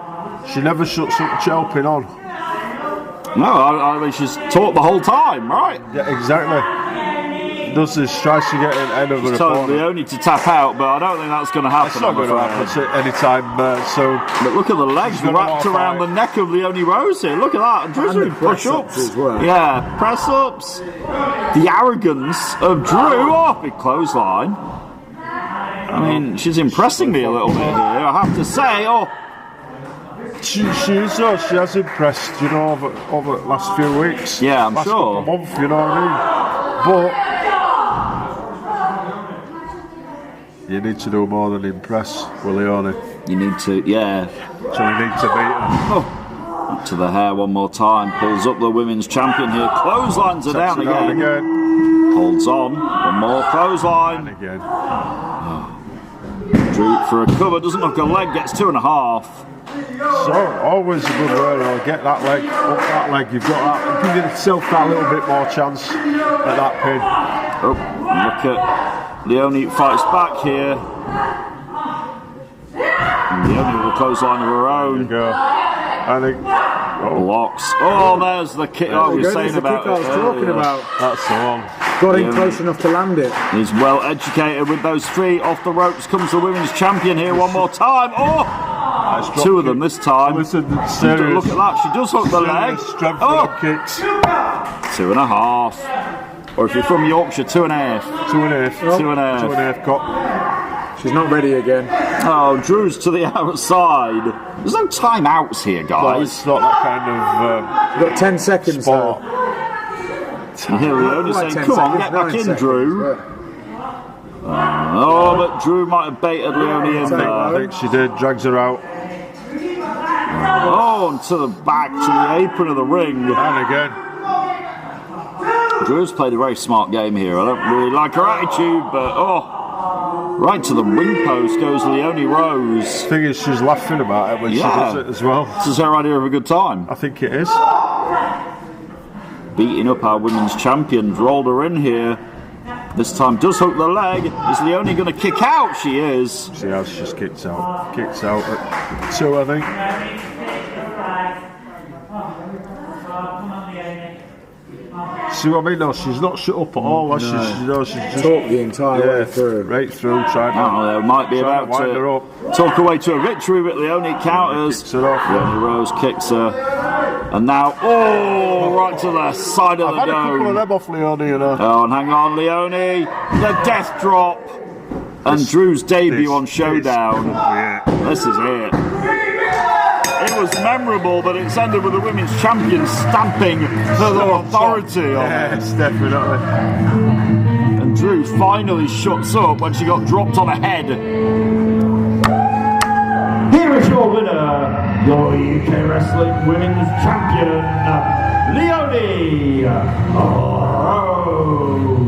She never shuts up chelping on. No, I mean, she's taught the whole time, right? Yeah, exactly. does this, tries to get ahead of her She's told opponent. Leone to tap out, but I don't think that's going to happen. It's not going to happen any time soon. But look at the legs wrapped around the neck of Leone Rose here. Look at that. Drew's doing push-ups as well. Yeah, press-ups. The arrogance of Drew. Oh, big clothesline. I mean, she's impressing me a little bit here, I have to say. Oh, She has impressed, you know, over the last few weeks. Yeah, I'm last sure. Couple of months, you know what I mean? But you need to do more than impress with Leone. you need to, yeah. So you need to beat her. Oh, to the hair one more time. Pulls up the women's champion here. Clotheslines her down Takes her down again. Holds on. One more clothesline. And again. Drew for a cover. Doesn't look a leg. Gets 2.5. So, always a good way to get that leg, up that leg. You've got that. Give yourself that little bit more chance at that pin. Oh, look at Leone fights back here. And Leone with a clothesline of her own. Go. And Blocks. Oh, there's the kick I was saying about. I was talking about. that's the one. Got in close enough to land it. He's well educated with those feet. Off the ropes comes the women's champion here one more time. Oh! Two of them this time. Listen, Look serious. at that. She does hook the leg. Strength Oh! for kicks. 2.5. Or if you're from Yorkshire, 2.5. 2.5. 2.5. 2.5 cop. She's not ready again. Oh, Drew's to the outside. There's no timeouts here, But guys. it's not that kind You've got 10 seconds of sport. though. And here we're only Like saying, 10 come on, seconds, get back 9 in, seconds, Drew. Oh, but Drew might have baited Leone in I there. think she did. Drags her out. Oh, and to the back, to the apron of the ring. And again. Drew's played a very smart game here. I don't really like her attitude, but right to the ring post goes Leone Rose. The thing is, she's laughing about it when she does it as well. This is her idea of a good time. I think it is. Beating up our women's champions, rolled her in here. This time does hook the leg. Is Leone going to kick out? She is. She has just kicked out. Kicks out at 2, I think. See what I mean? No, she's not shut up at all. No. She's just Talk the entire way through. Right through, trying Oh, they might be about wind her to up. talk away to a victory, but Leone counters. Kicks her off. Leone Rose kicks her. And now, right to the side of I've the had a couple of dome. them off Leone, you know. Oh, and hang on, Leone. The death drop. And Drew's debut on Showdown. This is it. It was memorable, but it's ended with the women's champion stamping her authority on it. Yes, definitely. And Drew finally shuts up when she got dropped on her head. Here is your winner, your UK Wrestling Women's Champion, Leone Rose.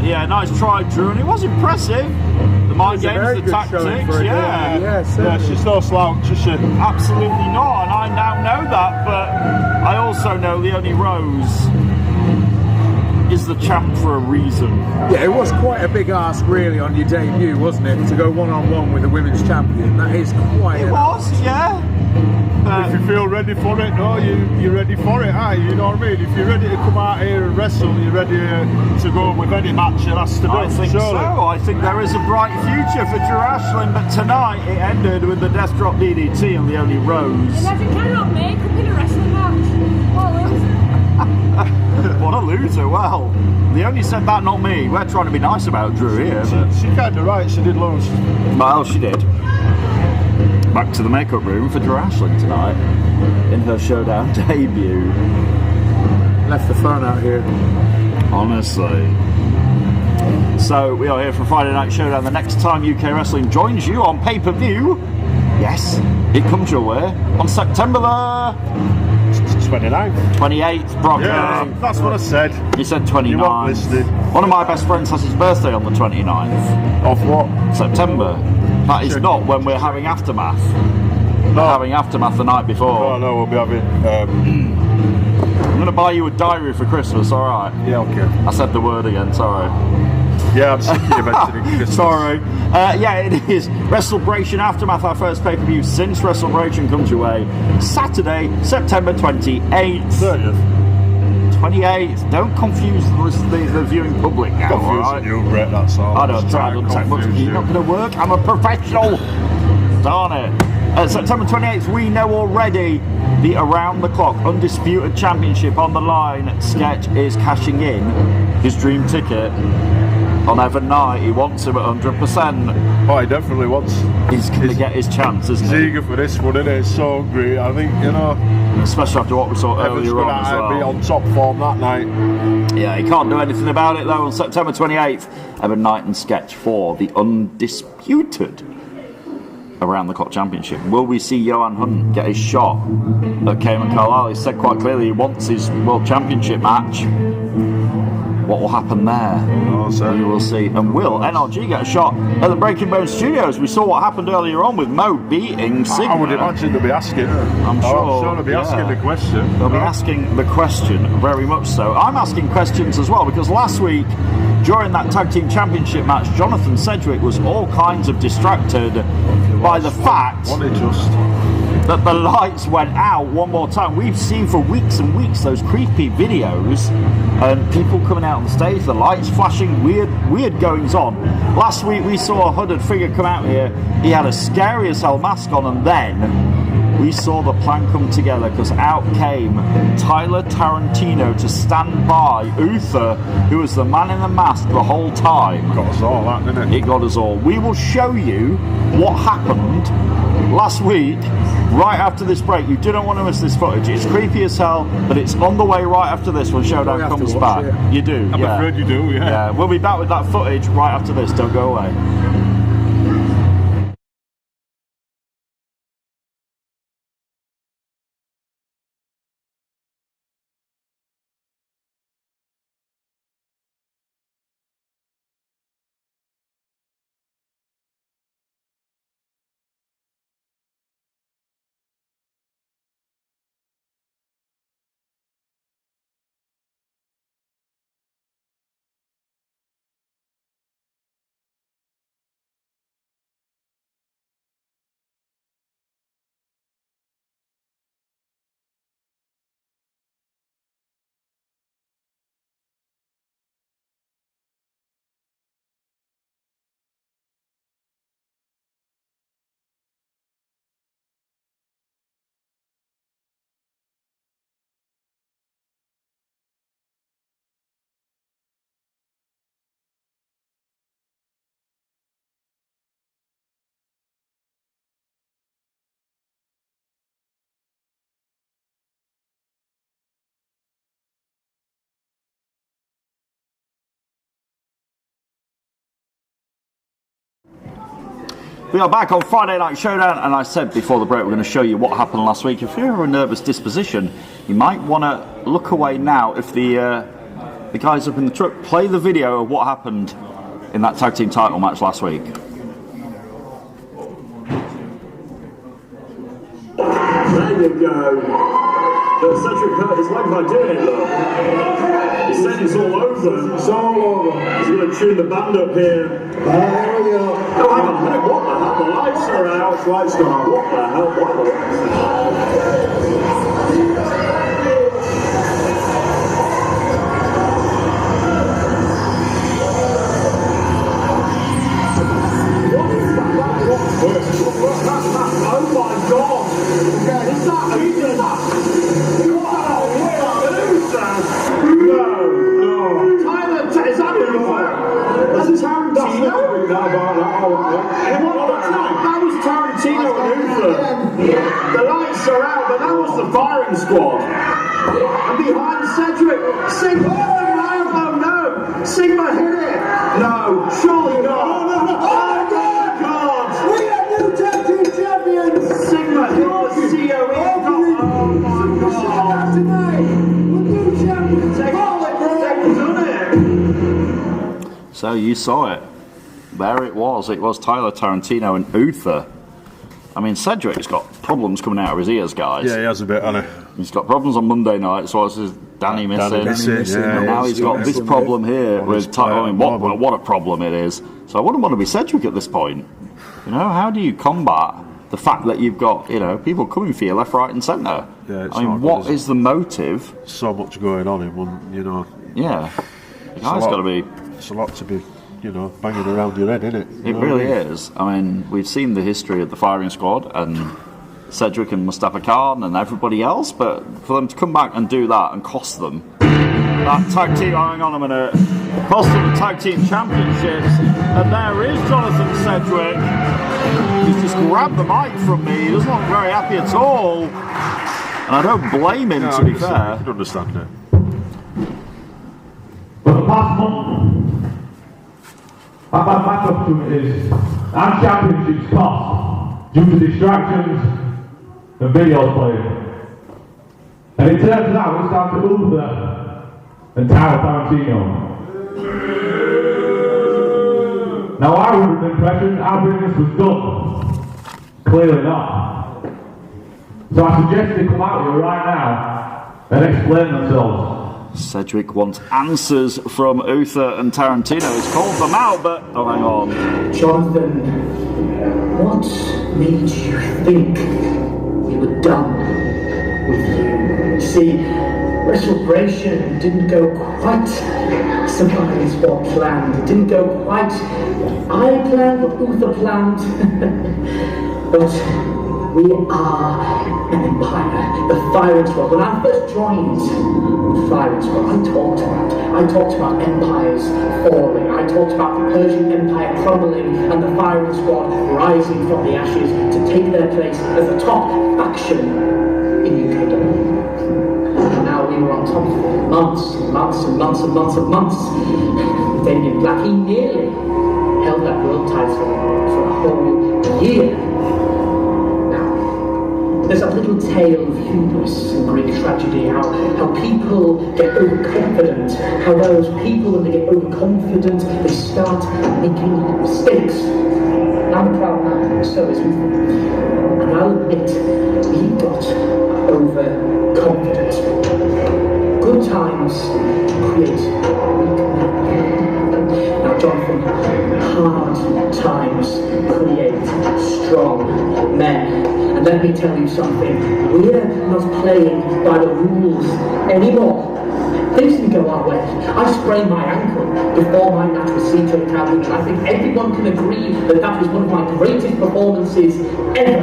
Yeah, nice try, Drew, and it was impressive. The mind games, the tactics, Yeah, She's no slouch, is she? absolutely not, and I now know that, but I also know Leone Rose is the champ for a reason. Yeah, it was quite a big ask, really, on your debut, wasn't it? To go one-on-one with the women's champion. That is quite. It was, yeah. If you feel ready for it, you're ready for it, aye, you know what I mean? If you're ready to come out here and wrestle, you're ready to go with any match it has to be. I think so. I think there is a bright future for Drew Ashland, but tonight it ended with the death drop DDT and Leone Rose. Imagine cannot make up in a wrestling match. What a loser. Well, Leone said that, not me. We're trying to be nice about Drew here. But She kind of right, she did lose. well, she did. Back to the makeup room for Drew Ashland tonight in her Showdown debut. Left the phone out here. Honestly. So we are here for Friday Night Showdown. The next time UK Wrestling joins you on pay-per-view, yes, it comes your way on September the 29th. 28th. Brock. Yeah, that's what I said. He said 29th. You weren't listening. One of my best friends has his birthday on the 29th Of what? September. That is not when we're having Aftermath. We're having Aftermath the night before. Oh no, we'll be having. I'm going to buy you a diary for Christmas, alright? Yeah, okay. I said the word again, sorry. Yeah, I'm sick of you mentioning Christmas. Sorry. Yeah, it is WrestleBration Aftermath, our first pay-per-view since WrestleBration comes your way. Saturday, September 28th. 30th. 28th. Don't confuse the viewing public now, alright? You, Brett, that's all. I don't try to take much. You're not going to work. I'm a professional. Darn it. September 28th, we know already the Around the Clock Undisputed Championship on the line. Sketch is cashing in his dream ticket on Evan Knight. He wants him at 100%. Oh, he definitely wants. He's going to get his chance, isn't he? He's eager for this one, isn't it? It's so great. I think, you know. Especially after what we saw Evan's earlier on as well. be on top form that night. Yeah, he can't do anything about it though. On September 28th, Evan Knight and Sketch for the undisputed Around the Clock Championship. Will we see Johan Hunt get his shot at Cayman Carlisle? He said quite clearly he wants his World Championship match. What will happen there? We will see. And will NRG get a shot at the Breaking Bone Studios? We saw what happened earlier on with Mo beating Sigma. I would imagine they'll be asking. I'm sure they'll be asking the question. They'll be asking the question, very much so. I'm asking questions as well, because last week, during that Tag Team Championship match, Jonathan Cedric was all kinds of distracted by the fact that the lights went out one more time. We've seen for weeks and weeks those creepy videos and people coming out on the stage, the lights flashing, weird goings on. Last week we saw a hooded figure come out here. He had a scary as hell mask on, and then we saw the plan come together, because out came Tyler Tarantino to stand by Uther, who was the man in the mask the whole time. Got us all, that, didn't it? It got us all. We will show you what happened last week, right after this break. You didn't want to miss this footage. It's creepy as hell, but it's on the way right after this when Showdown comes back. It. You do. I'm afraid you do, yeah. We'll be back with that footage right after this. Don't go away. We are back on Friday Night Showdown, and I said before the break we're going to show you what happened last week. If you're a nervous disposition, you might want to look away now. If the guys up in the truck play the video of what happened in that tag team title match last week. There you go. But Cedric hurt his leg by doing it, though. He said it's all over. It's all over. He's going to tune the band up here. There we go. Oh, hang on a minute. What the hell? The lights are out. Lights are out. What the hell? What the hell? Oh my God! Is that? No. Tyler, is that Luther? That's Tarantino? That was Tarantino and Luther. The lights are out, but that was the firing squad. And behind Cedric, Sigma, oh no! Sigma hit it! No, surely not! Oh God! We are new tag team champions! Sigma hit the COE! Oh my God! Tonight, we're new champions! So you saw it. There it was. It was Tyler Tarantino and Uther. I mean, Cedric's got problems coming out of his ears, guys. Yeah, he has a bit, hasn't he? He's got problems on Monday night, so it's his Danny missing. Yeah, and now he's got this problem here with Tyler. I mean, what a problem it is. So I wouldn't want to be Cedric at this point. You know, how do you combat the fact that you've got, people coming for you left, right and centre. Yeah, I mean, what is the motive? So much going on in one, Yeah. It's got to be... It's a lot to be, banging around your head, isn't it? It really is. I mean, we've seen the history of the firing squad and Cedric and Mustafa Khan and everybody else, but for them to come back and do that and cost them that tag team, hang on a minute, cost them the tag team championships, and there is Jonathan Cedric. He's just grabbed the mic from me. He doesn't look very happy at all, and I don't blame him, to be fair. I can understand it. For the past month, I've had match opportunities and championships cost due to distractions and videos played. And it turns out it's down to Uther and Tarantino. Now I was under the impression how business was done. Clearly not. So I suggest they come out here right now and explain themselves. Cedric wants answers from Uther and Tarantino. He's called them out, but... Oh, hang on. Jonathan, what made you think we were done with you? You see, Restoration didn't go quite somebody's what planned. It didn't go quite I planned, what Uther planned. But we are an empire, the firing squad. When I first joined the firing squad, I talked about empires falling. I talked about the Persian Empire crumbling and the firing squad rising from the ashes to take their place as the top faction in UKW. And now we were on top of it, months and months and months and months and months. Damien Black, he nearly held that world title for a whole year. There's a little tale of hubris in Greek tragedy, how people get overconfident, how those people, when they get overconfident, they start making mistakes. And I'm a proud man, so is Uther. And I'll admit, he got overconfident. Good times create weak men. Now, Jonathan, hard times create strong men. And let me tell you something, we're not playing by the rules anymore. Things didn't go our way. I sprained my ankle before my match with Cedric, and I think everyone can agree that that was one of my greatest performances ever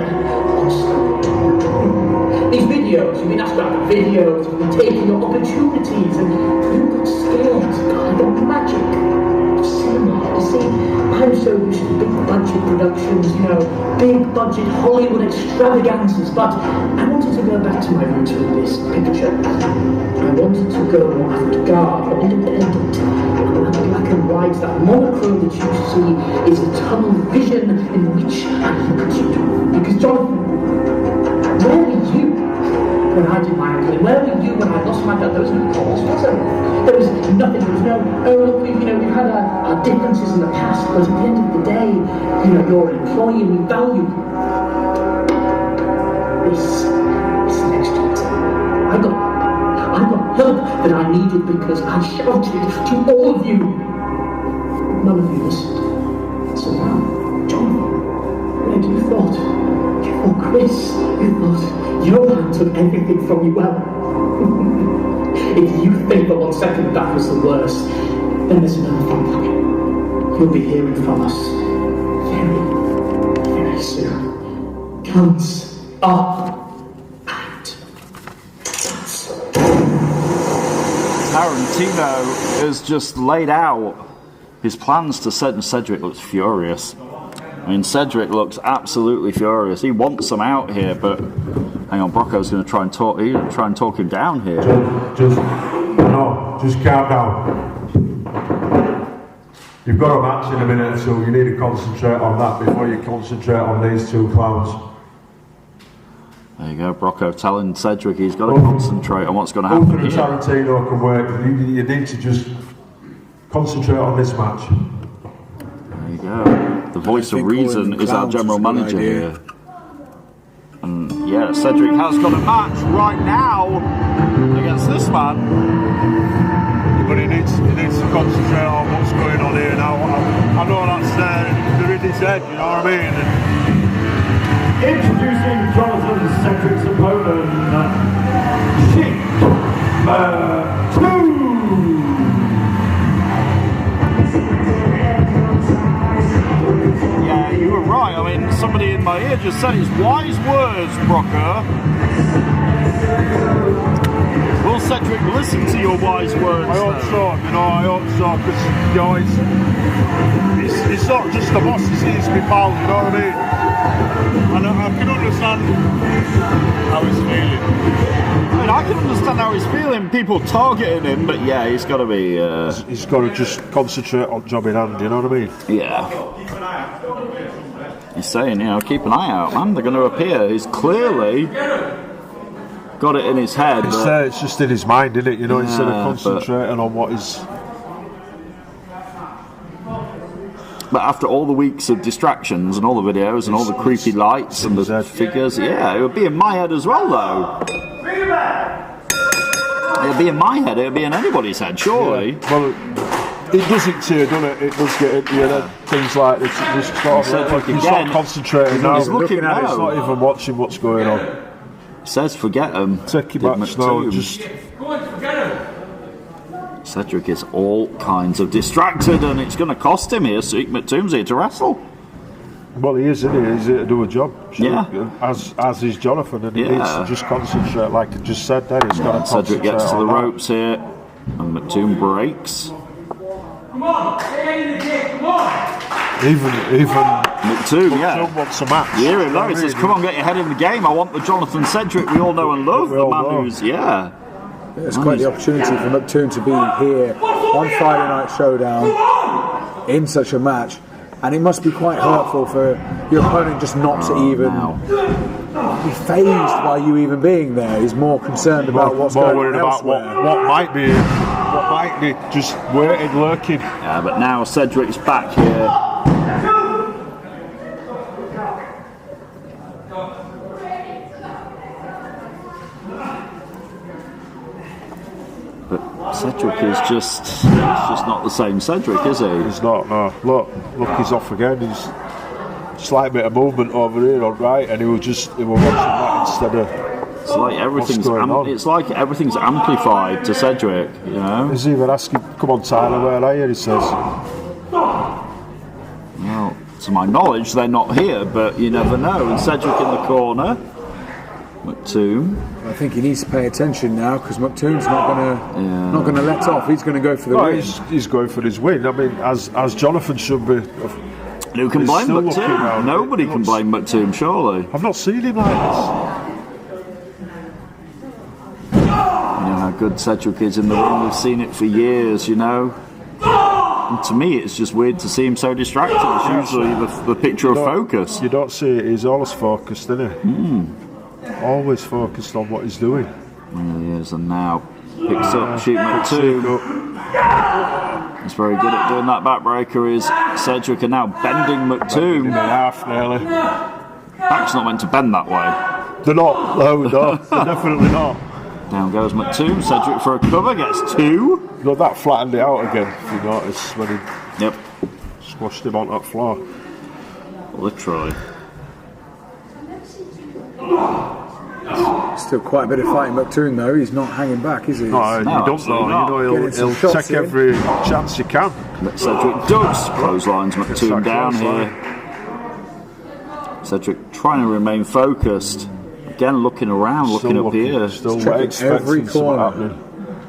on screen. These videos, you've been asked about the videos, you've been taking your opportunities, and you've got skills, God, the magic of cinema. You see, I'm so used to big budget productions, big budget Hollywood extravagances, but I wanted to go back to my roots with this picture. I wanted to go avant-garde, or independent, black and white. That monochrome that you see is a tunnel vision in which I look at you. Because Jonathan, where were you when I did my ankle? Where were you when I lost my belt? There was no cause, was there? There was nothing. There was no, look, we've had our differences in the past, but at the end of the day, you're an employee and we value this next chapter. I got help that I needed because I shouted to all of you. None of you listened. So now, John, where do you thought? You thought Chris, you thought your man took everything from you. Well, if you think for 1 second that was the worst, then there's another thing coming. You'll be hearing from us very, very soon. Counts up and Tarantino has just laid out his plans to set, and Cedric looks furious. I mean, Cedric looks absolutely furious. He wants them out here, but hang on, Brocco's going to try and talk him down here. Just calm down. You've got a match in a minute, so you need to concentrate on that before you concentrate on these two clowns. There you go, Brocco telling Cedric he's got to concentrate on what's going to happen Uther and Tarantino can work. You need to just concentrate on this match. There you go. The voice of reason is our general manager here. And yeah, Cedric has got a match right now against this man. But he needs to concentrate on what's going on here now. I know that's they're in his head, you know what I mean? And Introducing Jonathan Cedric's opponent, Yeah, you were right. I mean, somebody in my ear just said it's wise words, Brocker. Will Cedric listen to your wise words? I hope so, I hope so, because, it's not just the boss, it's my pal, you know what I mean? And I can understand how he's feeling. I mean, I can understand how he's feeling, people targeting him, but yeah, he's got to be... He's got to just concentrate on job in hand, you know what I mean? Yeah. He's saying, keep an eye out, man, they're going to appear. He's clearly... got it in his head. It's just in his mind, isn't it? Instead of concentrating on what is. But after all the weeks of distractions and all the videos and all the creepy lights and the figures, it would be in my head as well, though. It would be in my head. It would be in anybody's head, surely. Yeah. Well, it does it to you, doesn't it? It does get into your head. Things like this. Just sort of like he's not concentrating now. He's looking at it. He's not even watching what's going on. Says forget him. Take your match now. Just Cedric is all kinds of distracted, and it's going to cost him here. So McTomb's here to wrestle. Well, he is, isn't he? He's here to do a job. Yeah. As is Jonathan, and he needs to just concentrate. Like I just said, then he's got to Cedric gets to the ropes here, and McTomb breaks. Come on, stay in the game. Come on. Even McTomb, wants a match. Yeah, he says, come on, get your head in the game. I want the Jonathan Cedric we all know and love. The man who's, It's quite the opportunity for McTomb to be here on Friday Night Showdown in such a match. And it must be quite hurtful for your opponent just not to even be fazed by you even being there. He's more concerned about what's going on elsewhere. About what might be just waiting, lurking. Yeah, but now Cedric's back here. But Cedric is just not the same Cedric, is he? He's not, no. Look, he's off again. He's slight bit of movement over here on right, and he was watching that instead of. It's like everything's amplified to Cedric, He's even asking, come on Tyler, where are you? He says. Well, to my knowledge, they're not here, but you never know. And Cedric in the corner. McTomb. I think he needs to pay attention now because McTomb's not gonna let off. He's going to go for the win. He's going for his win. I mean, as Jonathan should be. Who can blame McTomb? Nobody can blame McTomb, surely. I've not seen him like this. How good Cedric is in the ring. We've seen it for years, And to me, it's just weird to see him so distracted. It's usually the picture of focus. You don't see it. He's always focused, isn't he? Always focused on what he's doing. He is, and now picks up, shoot McTomb. He's very good at doing that backbreaker. Is Cedric, and now bending McTomb. In half, nearly. Back's not meant to bend that way. They're not. No, they're definitely not. Down goes McTomb. Cedric for a cover, gets two. That flattened it out again, if you notice, when he squashed him on that floor. Literally. Still quite a bit of fighting McTomb though. He's not hanging back, is he? No, you don't know. He'll take every chance he can. But Cedric does clotheslines McTomb down here. Cedric trying to remain focused. Again, looking around, looking up here. Still every corner.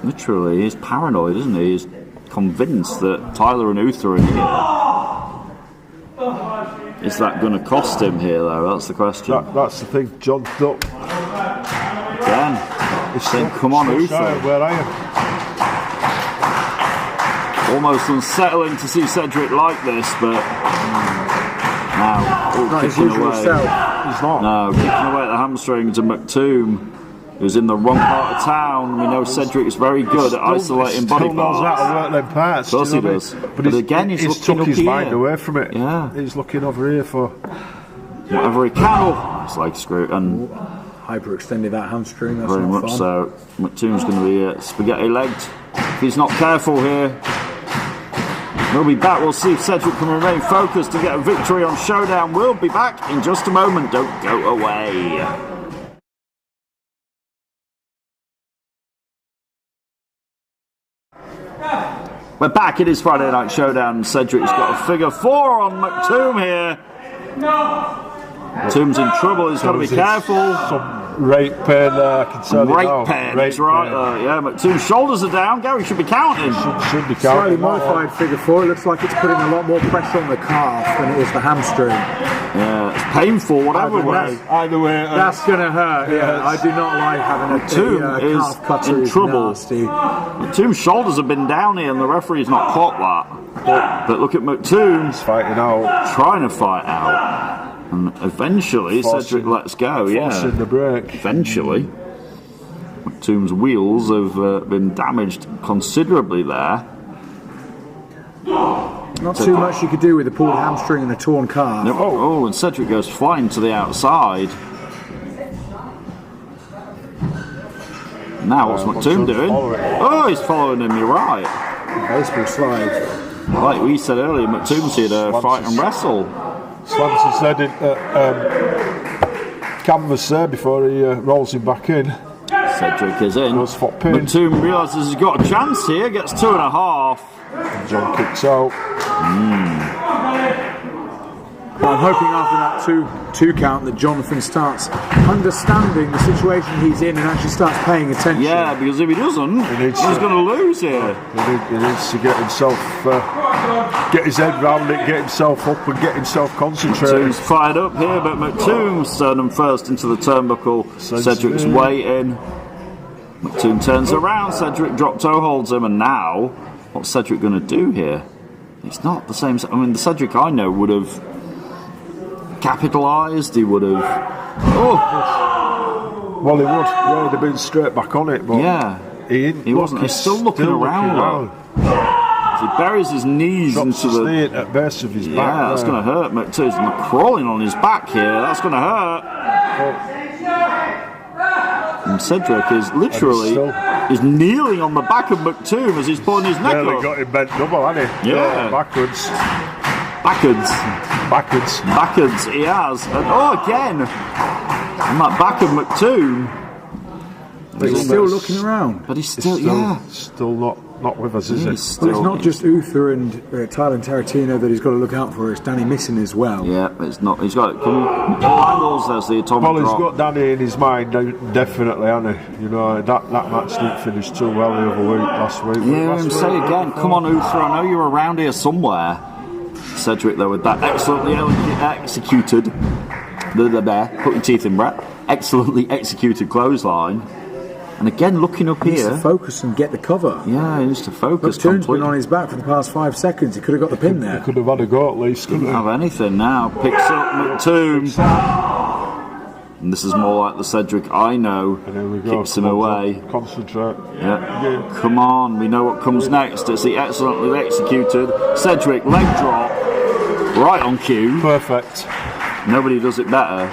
Literally, he's paranoid, isn't he? He's convinced that Tyler and Uther are here. Is that going to cost him here, though? That's the question. That's the thing, John. Look. Again, he's saying, come on, Uther. Where are you? Almost unsettling to see Cedric like this, but now kicking away. He's not. No, kicking away at the hamstring to McTomb, who's in the wrong part of town. We know Cedric is very good at isolating body parts. Knows how to work them parts. Of course he does. But again, he's looking took up his here. mind away from it. Yeah. He's looking over here for whatever he can. It's like screw and hyperextended that hamstring. That's very not much fun. so. McTomb's going to be spaghetti legged if he's not careful here. We'll be back. We'll see if Cedric can remain focused to get a victory on Showdown. We'll be back in just a moment. Don't go away. We're back. It is Friday Night Showdown. Cedric's got a figure 4 on McToom here. McToom's in trouble. He's got to be careful. Some rate pain there, I can tell you now. Rate pain, that's right. Yeah, McToom's shoulders are down. Gary should be counting. Should be counting. Slightly modified figure 4. It looks like it's putting a lot more pressure on the calf than it is the hamstring. Yeah, it's painful, whatever way. Either way. That's going to hurt. Yeah, I do not like having a calf cutter. In trouble. Nasty. McToom's shoulders have been down here and the referee's not caught that. But look at McToom. He's fighting out. Trying to fight out. And eventually Cedric lets go, Forcing the break. Eventually. McToom's wheels have been damaged considerably there. Not too much you could do with a pulled hamstring and a torn calf. No, oh, and Cedric goes flying to the outside. Now what's McToom doing? Oh, he's following him, you're right. Baseball slide. Like we said earlier, McToom's here to fight and wrestle. Swanson said it canvas there before he rolls him back in. Cedric is in. McToom McToom realises he's got a chance here, gets 2.5. And John kicks out. Well, I'm hoping after that two count that Jonathan starts understanding the situation he's in and actually starts paying attention. Yeah, because if he doesn't, he's going to lose here. He needs to get himself, get his head round it, get himself up and get himself concentrated. McToom's fired up here, but McToom's turned him first into the turnbuckle. Cedric's waiting. McToom turns around, Cedric drop toe holds him, and now, what's Cedric going to do here? It's not the same. I mean, the Cedric I know would have capitalised, he would have. Oh! Well, he would. Yeah, he'd have been straight back on it, but yeah, he wasn't. He's still looking around. He buries his knees into the knee at base of his back. Yeah, that's going to hurt. McToom's crawling on his back here. That's going to hurt. And Cedric is literally is kneeling on the back of McToom as he's pulling his neck up. Got him bent double, hasn't he? Yeah, backwards, he has. And again, on that back of McToom. But he's still looking around. But he's still not with us, is it? Well, it's not just Uther and Tyler Tarantino that he's got to look out for. It's Danny Missing as well. Yeah, it's not. He's got angles. There's the atomic Well, he's drop. got Danny in his mind, definitely, hasn't he? You know, that match didn't finish too well the other week, last week. Yeah, and say again, come on, Uther, I know you're around here somewhere. Cedric, though, with that excellently executed, put your teeth in, Brett, excellently executed clothesline. And again, looking up he here. He needs to focus and get the cover. Yeah, he needs to focus. McToom's been on his back for the past 5 seconds. He could have got the pin there. He could have had a go at least. Couldn't have anything now. Picks up McToom. And this is more like the Cedric I know. And here we go. Kicks him away. Concentrate. Yeah. Come on, we know what comes next. It's the excellently executed Cedric leg drop. Right on cue. Perfect. Nobody does it better.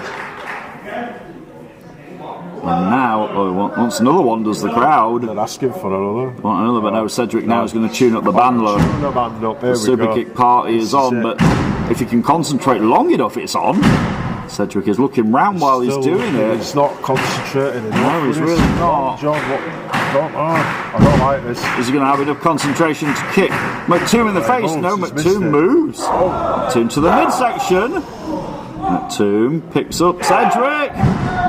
And now, once another one does the crowd. They're asking for another. Want another, but now Cedric now is going to tune up the band low. The super kick party is on, but if he can concentrate long enough, it's on. Cedric is looking round while he's doing it. He's not concentrating enough. No, he's really not. John, I don't like this. Is he going to have enough concentration to kick McToom in the face? No, McToom moves. McToom to the midsection. McToom picks up Cedric,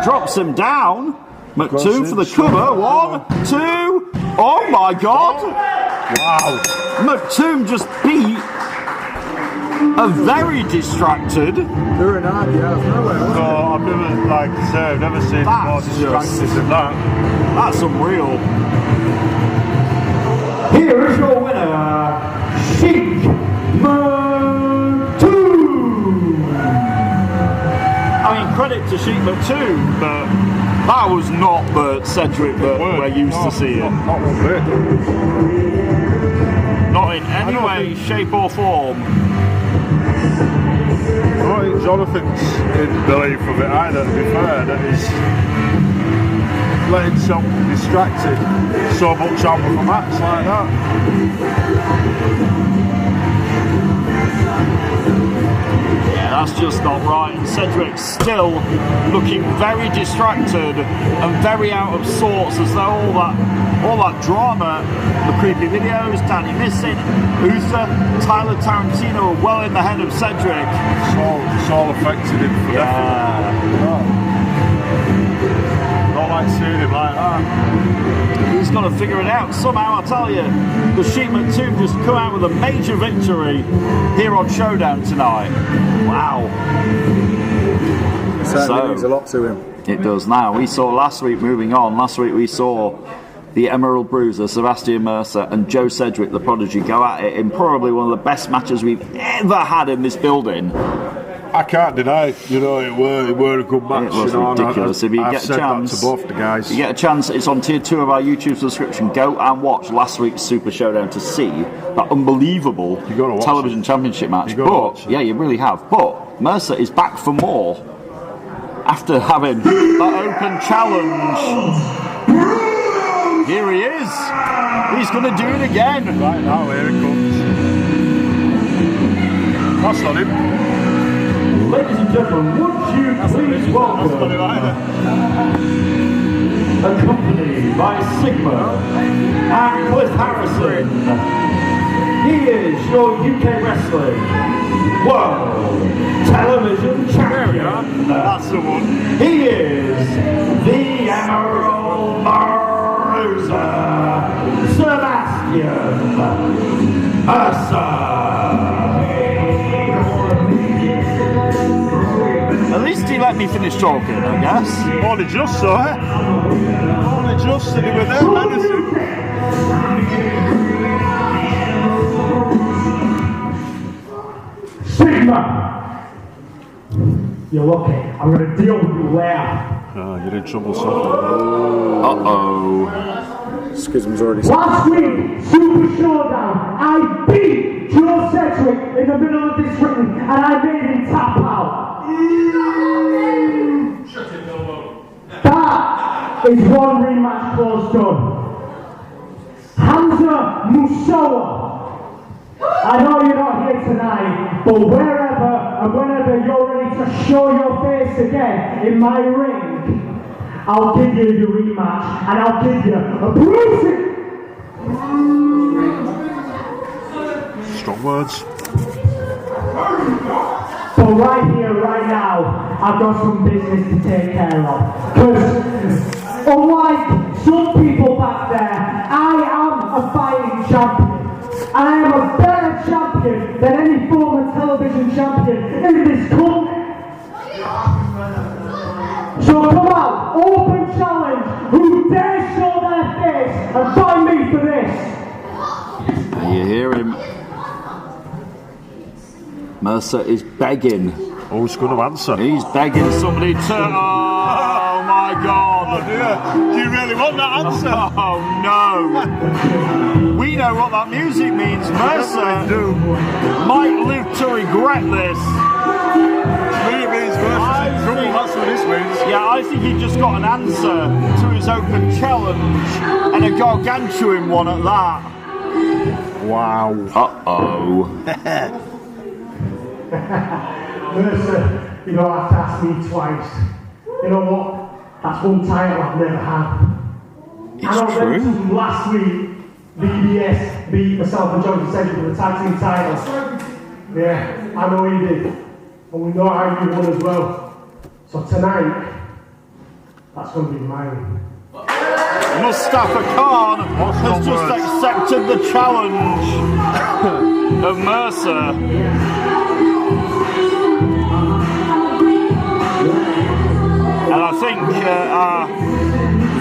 drops him down. McToom for the cover. 1, 2. Oh my God! Wow! McToom just beat a very distracted. Uranagi out of nowhere. No, I've never seen more distracted than that. That's unreal. Here is your winner, Sheik McToom. I mean, credit to Sheik McToom, but that was not the Cedric that we're used to seeing. Not one bit. Not in any way, shape or form. I don't think Jonathan's in belief of it either, to be fair, that he's letting himself be distracted so much out of a match like that. Yeah, that's just not right. And Cedric's still looking very distracted and very out of sorts, as though all that drama, the creepy videos, Danny missing, Usa, Tyler Tarantino are well in the head of Cedric. It's all affected him for Not like seeing him like that. He's got to figure it out somehow, I tell you. The Sheepman 2 just come out with a major victory here on Showdown tonight. Wow. It certainly means a lot to him. It does now. We saw last week, moving on, last week we saw the Emerald Bruiser, Sebastian Mercer, and Joe Cedric, the Prodigy, go at it in probably one of the best matches we've ever had in this building. I can't deny, it were a good match. It was ridiculous. If you get a chance, that to both the guys. You get a chance, it's on tier 2 of our YouTube subscription. Go and watch last week's Super Showdown to see that unbelievable television championship match. But yeah, you really have. But Mercer is back for more after having that open challenge. Here he is. He's going to do it again. Right now, here it comes. That's not him. Ladies and gentlemen, would you please welcome, accompanied by Sigma and Cliff Harrison, he is your UK Wrestling World Television Champion. That's the one. He is the Emerald Bruiser, Sebastian Mercer. At least he let me finish talking, I guess. Only just so, eh? Only just sitting with them, Madison. Sigma! You're lucky. I'm going to deal with you later. Oh, you're in trouble, son. Uh-oh. Schism's already Last week, Super Showdown, I beat Joe Cedric in the middle of this ring and I made him tap out. That is one rematch close done. Hamza Musawa. I know you're not here tonight, but wherever and whenever you're ready to show your face again in my ring, I'll give you your rematch and I'll give you a bruising. Strong words. But right here, right now, I've got some business to take care of. Because unlike some people back there, I am a fighting champion. And I am a better champion than any former television champion in this country. So come out, open challenge. Who dare show their face and fight me for this? You hear him. Mercer is begging. Who's going to answer? He's begging somebody to... Oh my God! Oh dear. Do you really want that answer? Oh no! We know what that music means. Mercer might live to regret this. It means trouble. That's what this means. Yeah, I think he just got an answer to his open challenge, and a gargantuan one at that. Wow. Uh-oh. Mercer, you don't have to ask me twice. You know what? That's one title I've never had. It's true. Last week, BBS beat myself and Johnny Cedric for the tag team titles. Yeah, I know he did. And we know how you won as well. So tonight, that's going to be mine. Mustafa Khan has just accepted the challenge of Mercer. And I think our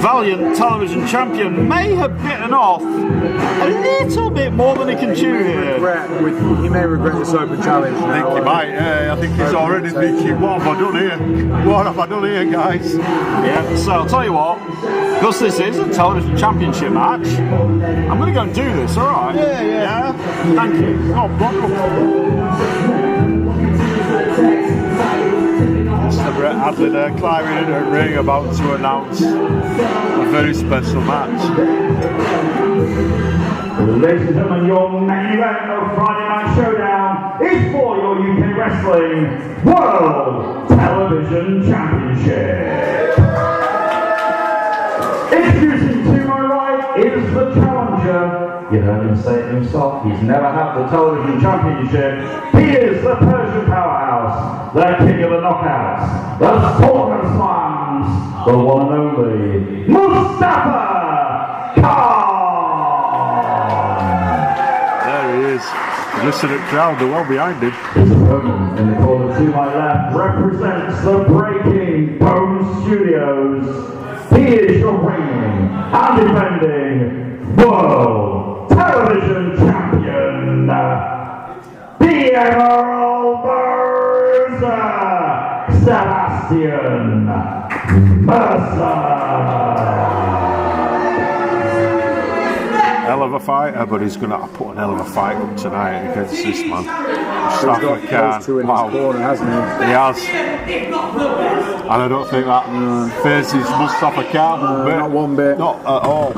valiant television champion may have bitten off a little bit more than he can chew here. He may regret this open challenge now. I think he might, I think he's already thinking, what have I done here? What have I done here, guys? Yeah, so I'll tell you what, because this is a television championship match, I'm going to go and do this, alright? Yeah. Thank you. No problem. It's the Brett Hadley there climbing into the ring, about to announce a very special match. Ladies and gentlemen, your main event of Friday Night Showdown is for your UK Wrestling World Television Championship. Introducing to my right is the challenger. You heard him say it himself, he's never had the television championship. He is the Persian powerhouse, the king of the knockouts, the Sportsman Slams, the one and only Mustafa Khan! There he is. Listen to the crowd, they're well behind him. His opponent in the corner to my left represents the Breaking Bone Studios. He is your reigning and defending World Television Champion, the Emerald Bruiser, Sebastian Mercer. Hell of a fighter, but he's going to put an hell of a fight up tonight against this man. Mustafa Khan. Wow. Corner, hasn't he? He has. And I don't think that faces Mustafa Khan. Not one bit. Not at all.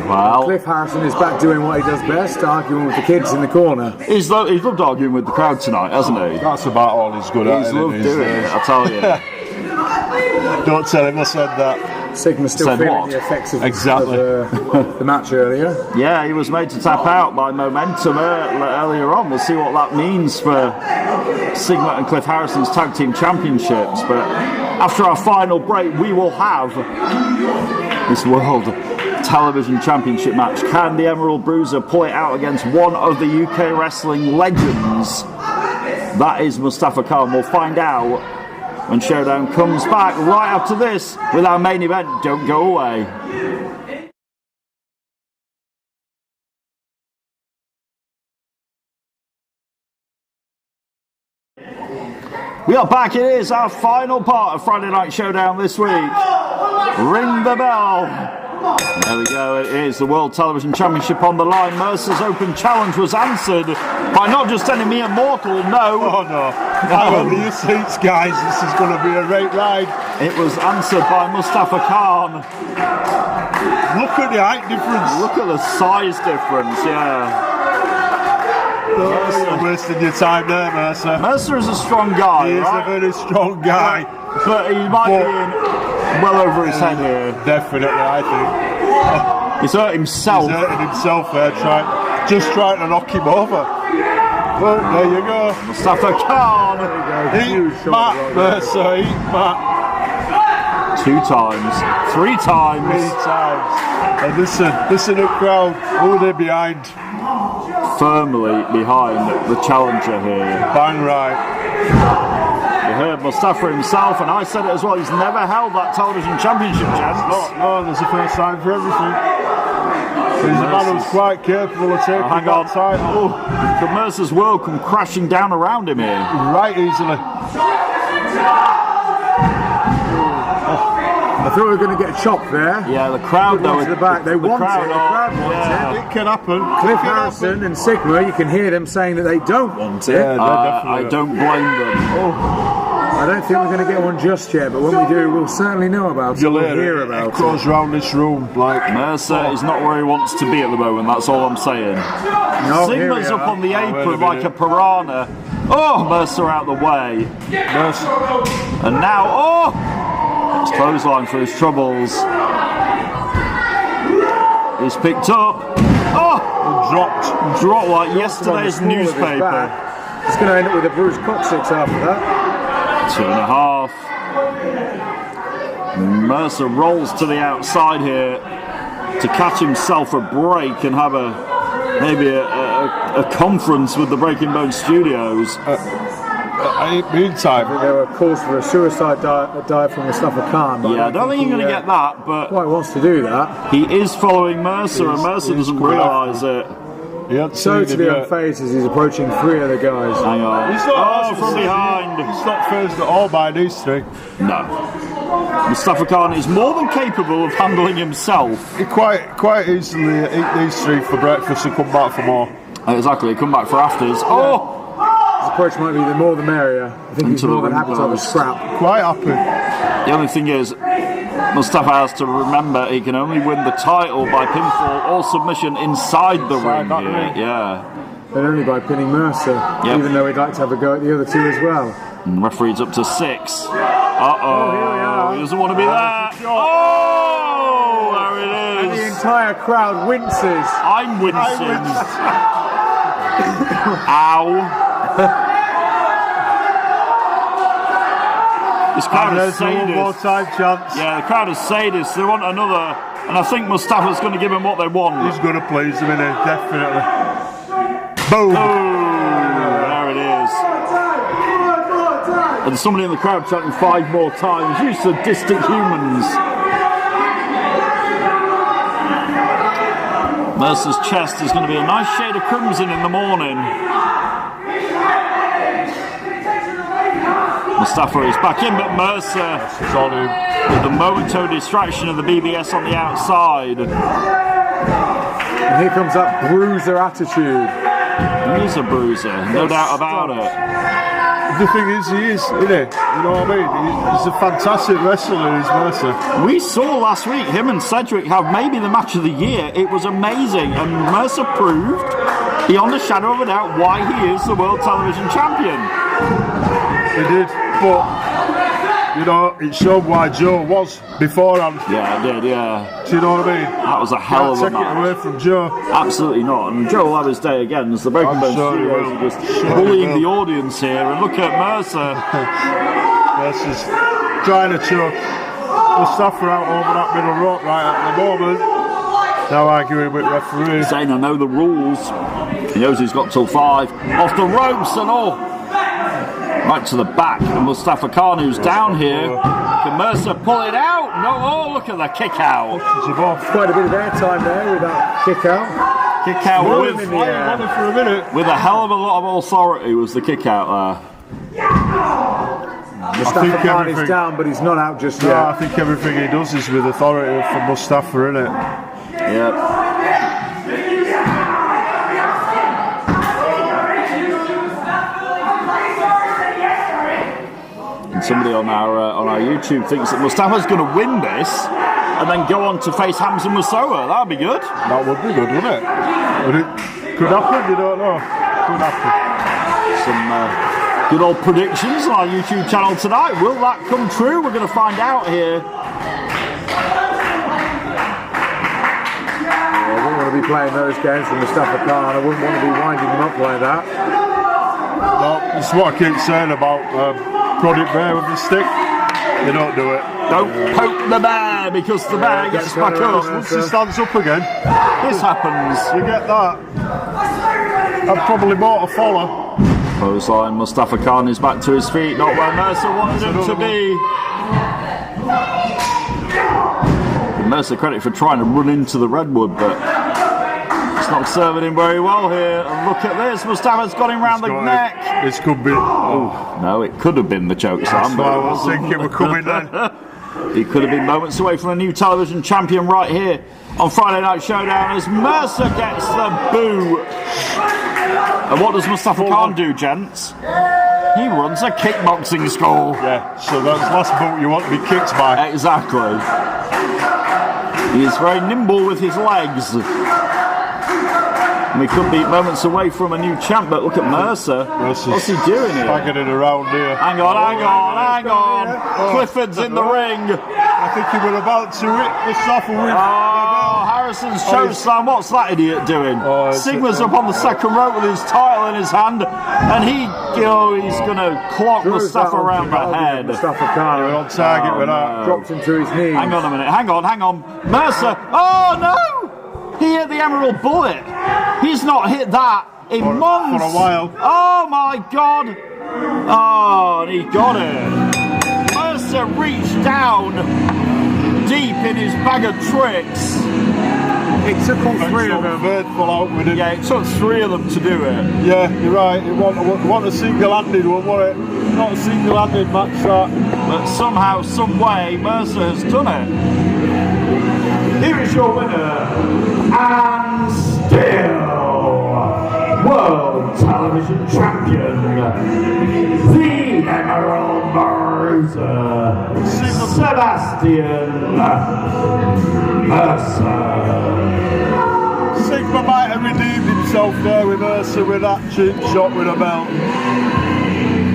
Well, Cliff Harrison is back doing what he does best, arguing with the kids in the corner. He's loved arguing with the crowd tonight, hasn't he? That's about all he's good at. He's loved doing it, I tell you. Don't tell him I said that. Sigma's still Said feeling what? the effects of the match earlier. Yeah, he was made to tap out by momentum earlier on. We'll see what that means for Sigma and Cliff Harrison's tag team championships. But after our final break, we will have this World Television Championship match. Can the Emerald Bruiser pull it out against one of the UK wrestling legends? That is Mustafa Khan. We'll find out when Showdown comes back right after this with our main event. Don't go away. We are back. It is our final part of Friday Night Showdown this week. Ring the bell. There we go, it is the World Television Championship on the line. Mercer's open challenge was answered by not just any mere mortal, no. Oh no. Hang on to your seats, guys, this is going to be a great ride. It was answered by Mustafa Khan. Look at the height difference. Look at the size difference, yeah. You're wasting your time there, Mercer. Mercer is a strong guy, He is right? a very strong guy. But he might be in well over his head here. Definitely, I think. He's hurt himself. He's hurting himself there, just trying to knock him over. Well, there you go. Mustafa Khan. Eat Matt, Mercer, eat Matt. 2 times, 3 times. 3 times. And listen to the crowd. Who are they behind? Firmly behind the challenger here. Bang right. You heard Mustafa himself, and I said it as well. He's never held that television championship, gents. No, there's a first time for everything. He's a man who's quite capable of taking that title. Oh, could Mercer's world come crashing down around him here? Right easily. I thought we were going to get chopped there. Yeah, the crowd though. To the back, they want it. The crowd wants it. It can happen. Cliff Harrison and Sigma, you can hear them saying that they don't want it. Yeah, I don't blame them. I don't think we're going to get one just yet, but when we do, we'll certainly know about it. We'll hear about it. Goes round this room like Mercer is not where he wants to be at the moment. That's all I'm saying. No, Sigma's up on the apron like a piranha. Oh, Mercer out the way. Mercer. And now, it's clothesline for his troubles. He's picked up. Dropped like yesterday's newspaper. He's going to end up with a bruised coccyx after that. 2.5. Mercer rolls to the outside here to catch himself a break and have maybe a conference with the Breaking Bone Studios. Meantime, they were calls for a suicide dive from Mustafa Khan. Yeah, I don't think you're going to get that, but quite wants to do that. He is following Mercer, and Mercer doesn't realise it. So to be unfazed as he's approaching 3 other guys. Hang on. He's not from behind. He's not phased at all by these 3. No. Mustafa Khan is more than capable of handling himself. He quite easily eat these 3 for breakfast and come back for more. Exactly, come back for afters. His approach might be the more the merrier. I think he's more than happy to have a scrap. Quite happy. The only thing is, Mustafa has to remember he can only win the title by pinfall or submission inside the ring here. Yeah. And only by pinning Mercer, even though he'd like to have a go at the other two as well. And referee's up to 6. Uh-oh. He doesn't want to be there. Oh, there it is. And the entire crowd winces. I'm wincing. Ow. This crowd is sadists. More time chance. Yeah, the crowd is sadists. They want another, and I think Mustafa's going to give them what they want. He's going to please them, isn't he? Definitely. Boom! Oh, there it is. And somebody in the crowd chanting 5 more times. You sadistic humans. Mercer's chest is going to be a nice shade of crimson in the morning. Mustafa is back in, but Mercer is on him with the momentary distraction of the BBS on the outside. And here comes that bruiser attitude. He is a bruiser, no doubt about it. The thing is, he is, isn't he? You know what I mean? He's a fantastic wrestler, he's Mercer. We saw last week him and Cedric have maybe the match of the year. It was amazing, and Mercer proved, beyond a shadow of a doubt, why he is the World Television Champion. He did, but you know, it showed why Joe was beforehand. Yeah, it did, yeah. Do you know what I mean? That was a hell of a match. Take it away from Joe. Absolutely not. And Joe will have his day again as the Broken Bones Studios are just bullying the audience here. And look at Mercer. Mercer's trying to choke Mustafa out over that middle rope right at the moment. Now arguing with referee. Saying I know the rules. He knows he's got till 5. Off the ropes and all. Right to the back, and Mustafa Khan, who's down here. Can Mercer pull it out? No, oh, look at the kick out. Quite a bit of airtime there with that kick out. Kick out with, for a minute. With a hell of a lot of authority was the kick out there. Mustafa Khan is down, but he's not out just yet. I think everything he does is with authority from Mustafa, isn't it? Yep. Somebody on our YouTube thinks that Mustafa's going to win this and then go on to face Hamza Musawa. That would be good. That would be good, wouldn't it? But it could happen, you don't know. Could happen. Some good old predictions on our YouTube channel tonight. Will that come true? We're going to find out here. I wouldn't want to be playing those games with Mustafa Khan. I wouldn't want to be winding him up like that. No, it's what I keep saying about prod it bear with the stick. You don't do it. Don't poke the bear because the bear gets back up. Once he stands up again, this happens. You get that. And probably more to follow. Clothesline, Mustafa Khan is back to his feet, not where Mercer wanted him to be. Give Mercer credit for trying to run into the redwood, but it's not serving him very well here. And look at this, Mustafa's got him round the neck. This could be. Oh no, it could have been the choke slam. But I was thinking we're coming then. He could have been moments away from a new television champion right here on Friday Night Showdown as Mercer gets the boo. And what does Mustafa Khan do, gents? He runs a kickboxing school. Yeah, so that's the last boot you want to be kicked by. Exactly. He is very nimble with his legs. And we could be moments away from a new champ, but look at Mercer. What's he doing here? Bagging around here. Hang on. Clifford's in the ring. I think he was about to hit Mustafa with. Oh, Harrison's chokeslam. What's that idiot doing? Sigma's up on the second rope with his title in his hand, and he's going to clock Mustafa around the head. Mustafa Khan on target with that. Dropped him to his knees. Hang on a minute. Hang on. Mercer. Oh no! He hit the Emerald Bullet. He's not hit that in months. For a while. Oh my God. Oh, and he got it. Mercer reached down deep in his bag of tricks. It took all 3 of them. Yeah, it took 3 of them to do it. Yeah, you're right. It wasn't a single-handed one, was it? Not a single-handed match, that. But somehow, some way, Mercer has done it. Here is your winner, and still World Television television champion, the Emerald Bruiser, Sebastian Mercer. Sigma might have redeemed himself there with Mercer with that chin shot with a belt.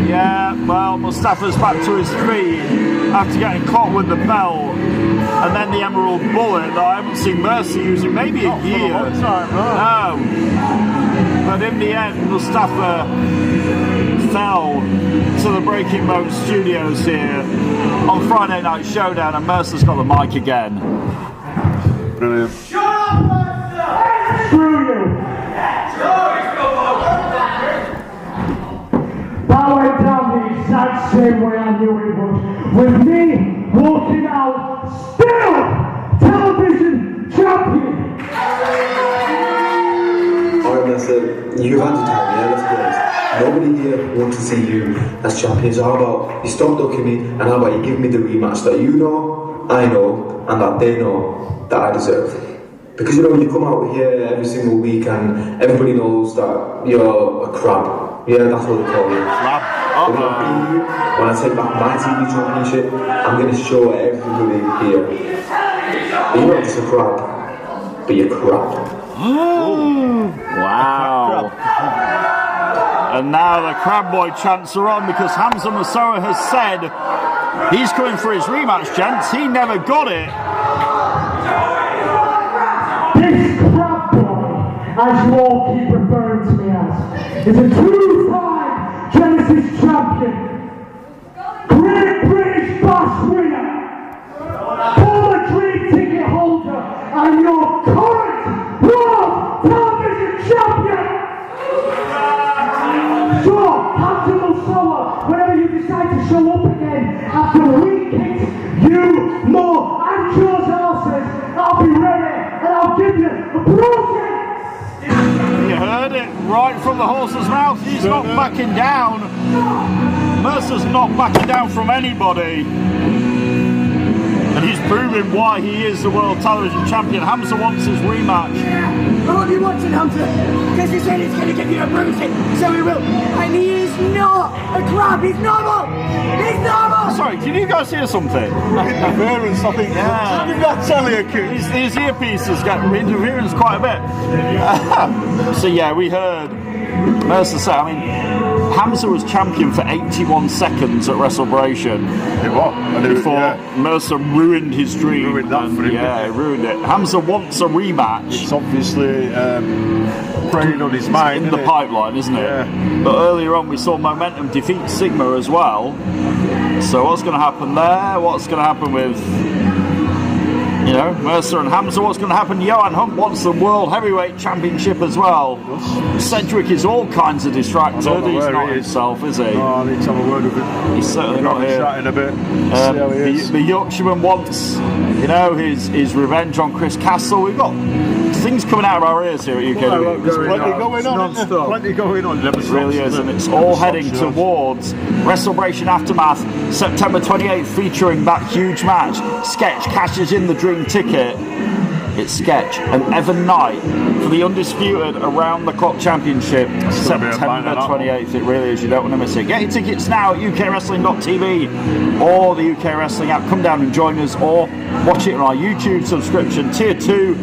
Yeah, well, Mustafa's back to his feet after getting caught with the belt, and then the Emerald Bullet that I haven't seen Mercer using maybe a year. For a long time, no. But in the end, Mustafa fell to the Breaking Mode Studios here on Friday Night Showdown, and Mercer's got the mic again. Brilliant. Shut up, Mercer! Screw you! That went down the exact same way I knew it would. With me walking out, still television champion! Alright, Mercer, you've had your time, yeah, let's be honest. Nobody here wants to see you as champion, so how about you stop ducking me, and how about you give me the rematch that you know, I know, and that they know that I deserve. Because you know, you come out here every single week and everybody knows that you're a crab. Yeah, that's what they call you. But when I beat you, when I take back my TV championship, I'm going to show everybody here that you're not just a crab, but you're crap. Wow. And now the Crab Boy chants are on because Hamza Masoa has said he's coming for his rematch, gents. He never got it. This Crab Boy, as you all keep referring to me as, is a two-time Genesis champion, Great British Bash winner, former dream ticket holder, and your current World Television champion. Sure, Hamza Masoa, whenever you decide to show up again after we kicked you more and yours asses, I'll be ready and I'll give you a broken. You heard it right from the horse's mouth. He's not backing down. Mercer's not backing down from anybody. And he's proving why he is the World Television Champion. Hamza wants his rematch. Oh, he wants it, Hamza, because he said he's going to give you a bruising, so he will. And he is not a crab, he's normal! He's normal! Sorry, can you guys hear something? Interference, I think. Yeah. Did that tell you, Keith? His earpieces get interference quite a bit. So yeah, we heard Mercer say, I mean, Hamza was champion for 81 seconds at WrestleBration. It was. Before Mercer ruined his dream. Ruined that for him. Yeah, he ruined it. Hamza wants a rematch. It's obviously preying on his mind. In the pipeline, isn't it? Yeah. But earlier on we saw Momentum defeat Sigma as well. So what's going to happen there? What's going to happen with, you know, Mercer and Hamza? What's going to happen? Johan Hunt wants the World Heavyweight Championship as well. Cedric is all kinds of distracted. He's not himself, is he? No, I need to have a word with him. He's certainly not here. Chatting a bit. The Yorkshireman wants, you know, his revenge on Chris Castle. We've got things coming out of our ears here at UKW. There's plenty going on, isn't there? Plenty going on. It really is, and it's all heading towards WrestleBration Aftermath, September 28th, featuring that huge match. Sketch cashes in the dream ticket. It's Sketch and Evan Knight for the undisputed Around the Clock Championship, September 28th. It really is. You don't want to miss it. Get your tickets now at ukwrestling.tv or the UK Wrestling app. Come down and join us, or watch it on our YouTube subscription, Tier 2,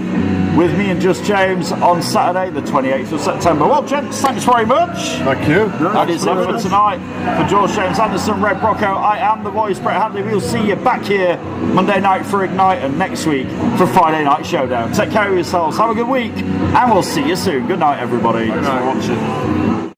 with me and Just James on Saturday, the 28th of September. Well, gents, thanks very much. Thank you. That is it for tonight. For George James Anderson, Red Brocco, I am the voice, Brett Hadley. We'll see you back here Monday night for Ignite and next week for Friday Night Showdown. Take care of yourselves, have a good week, and we'll see you soon. Good night, everybody. Thanks for watching.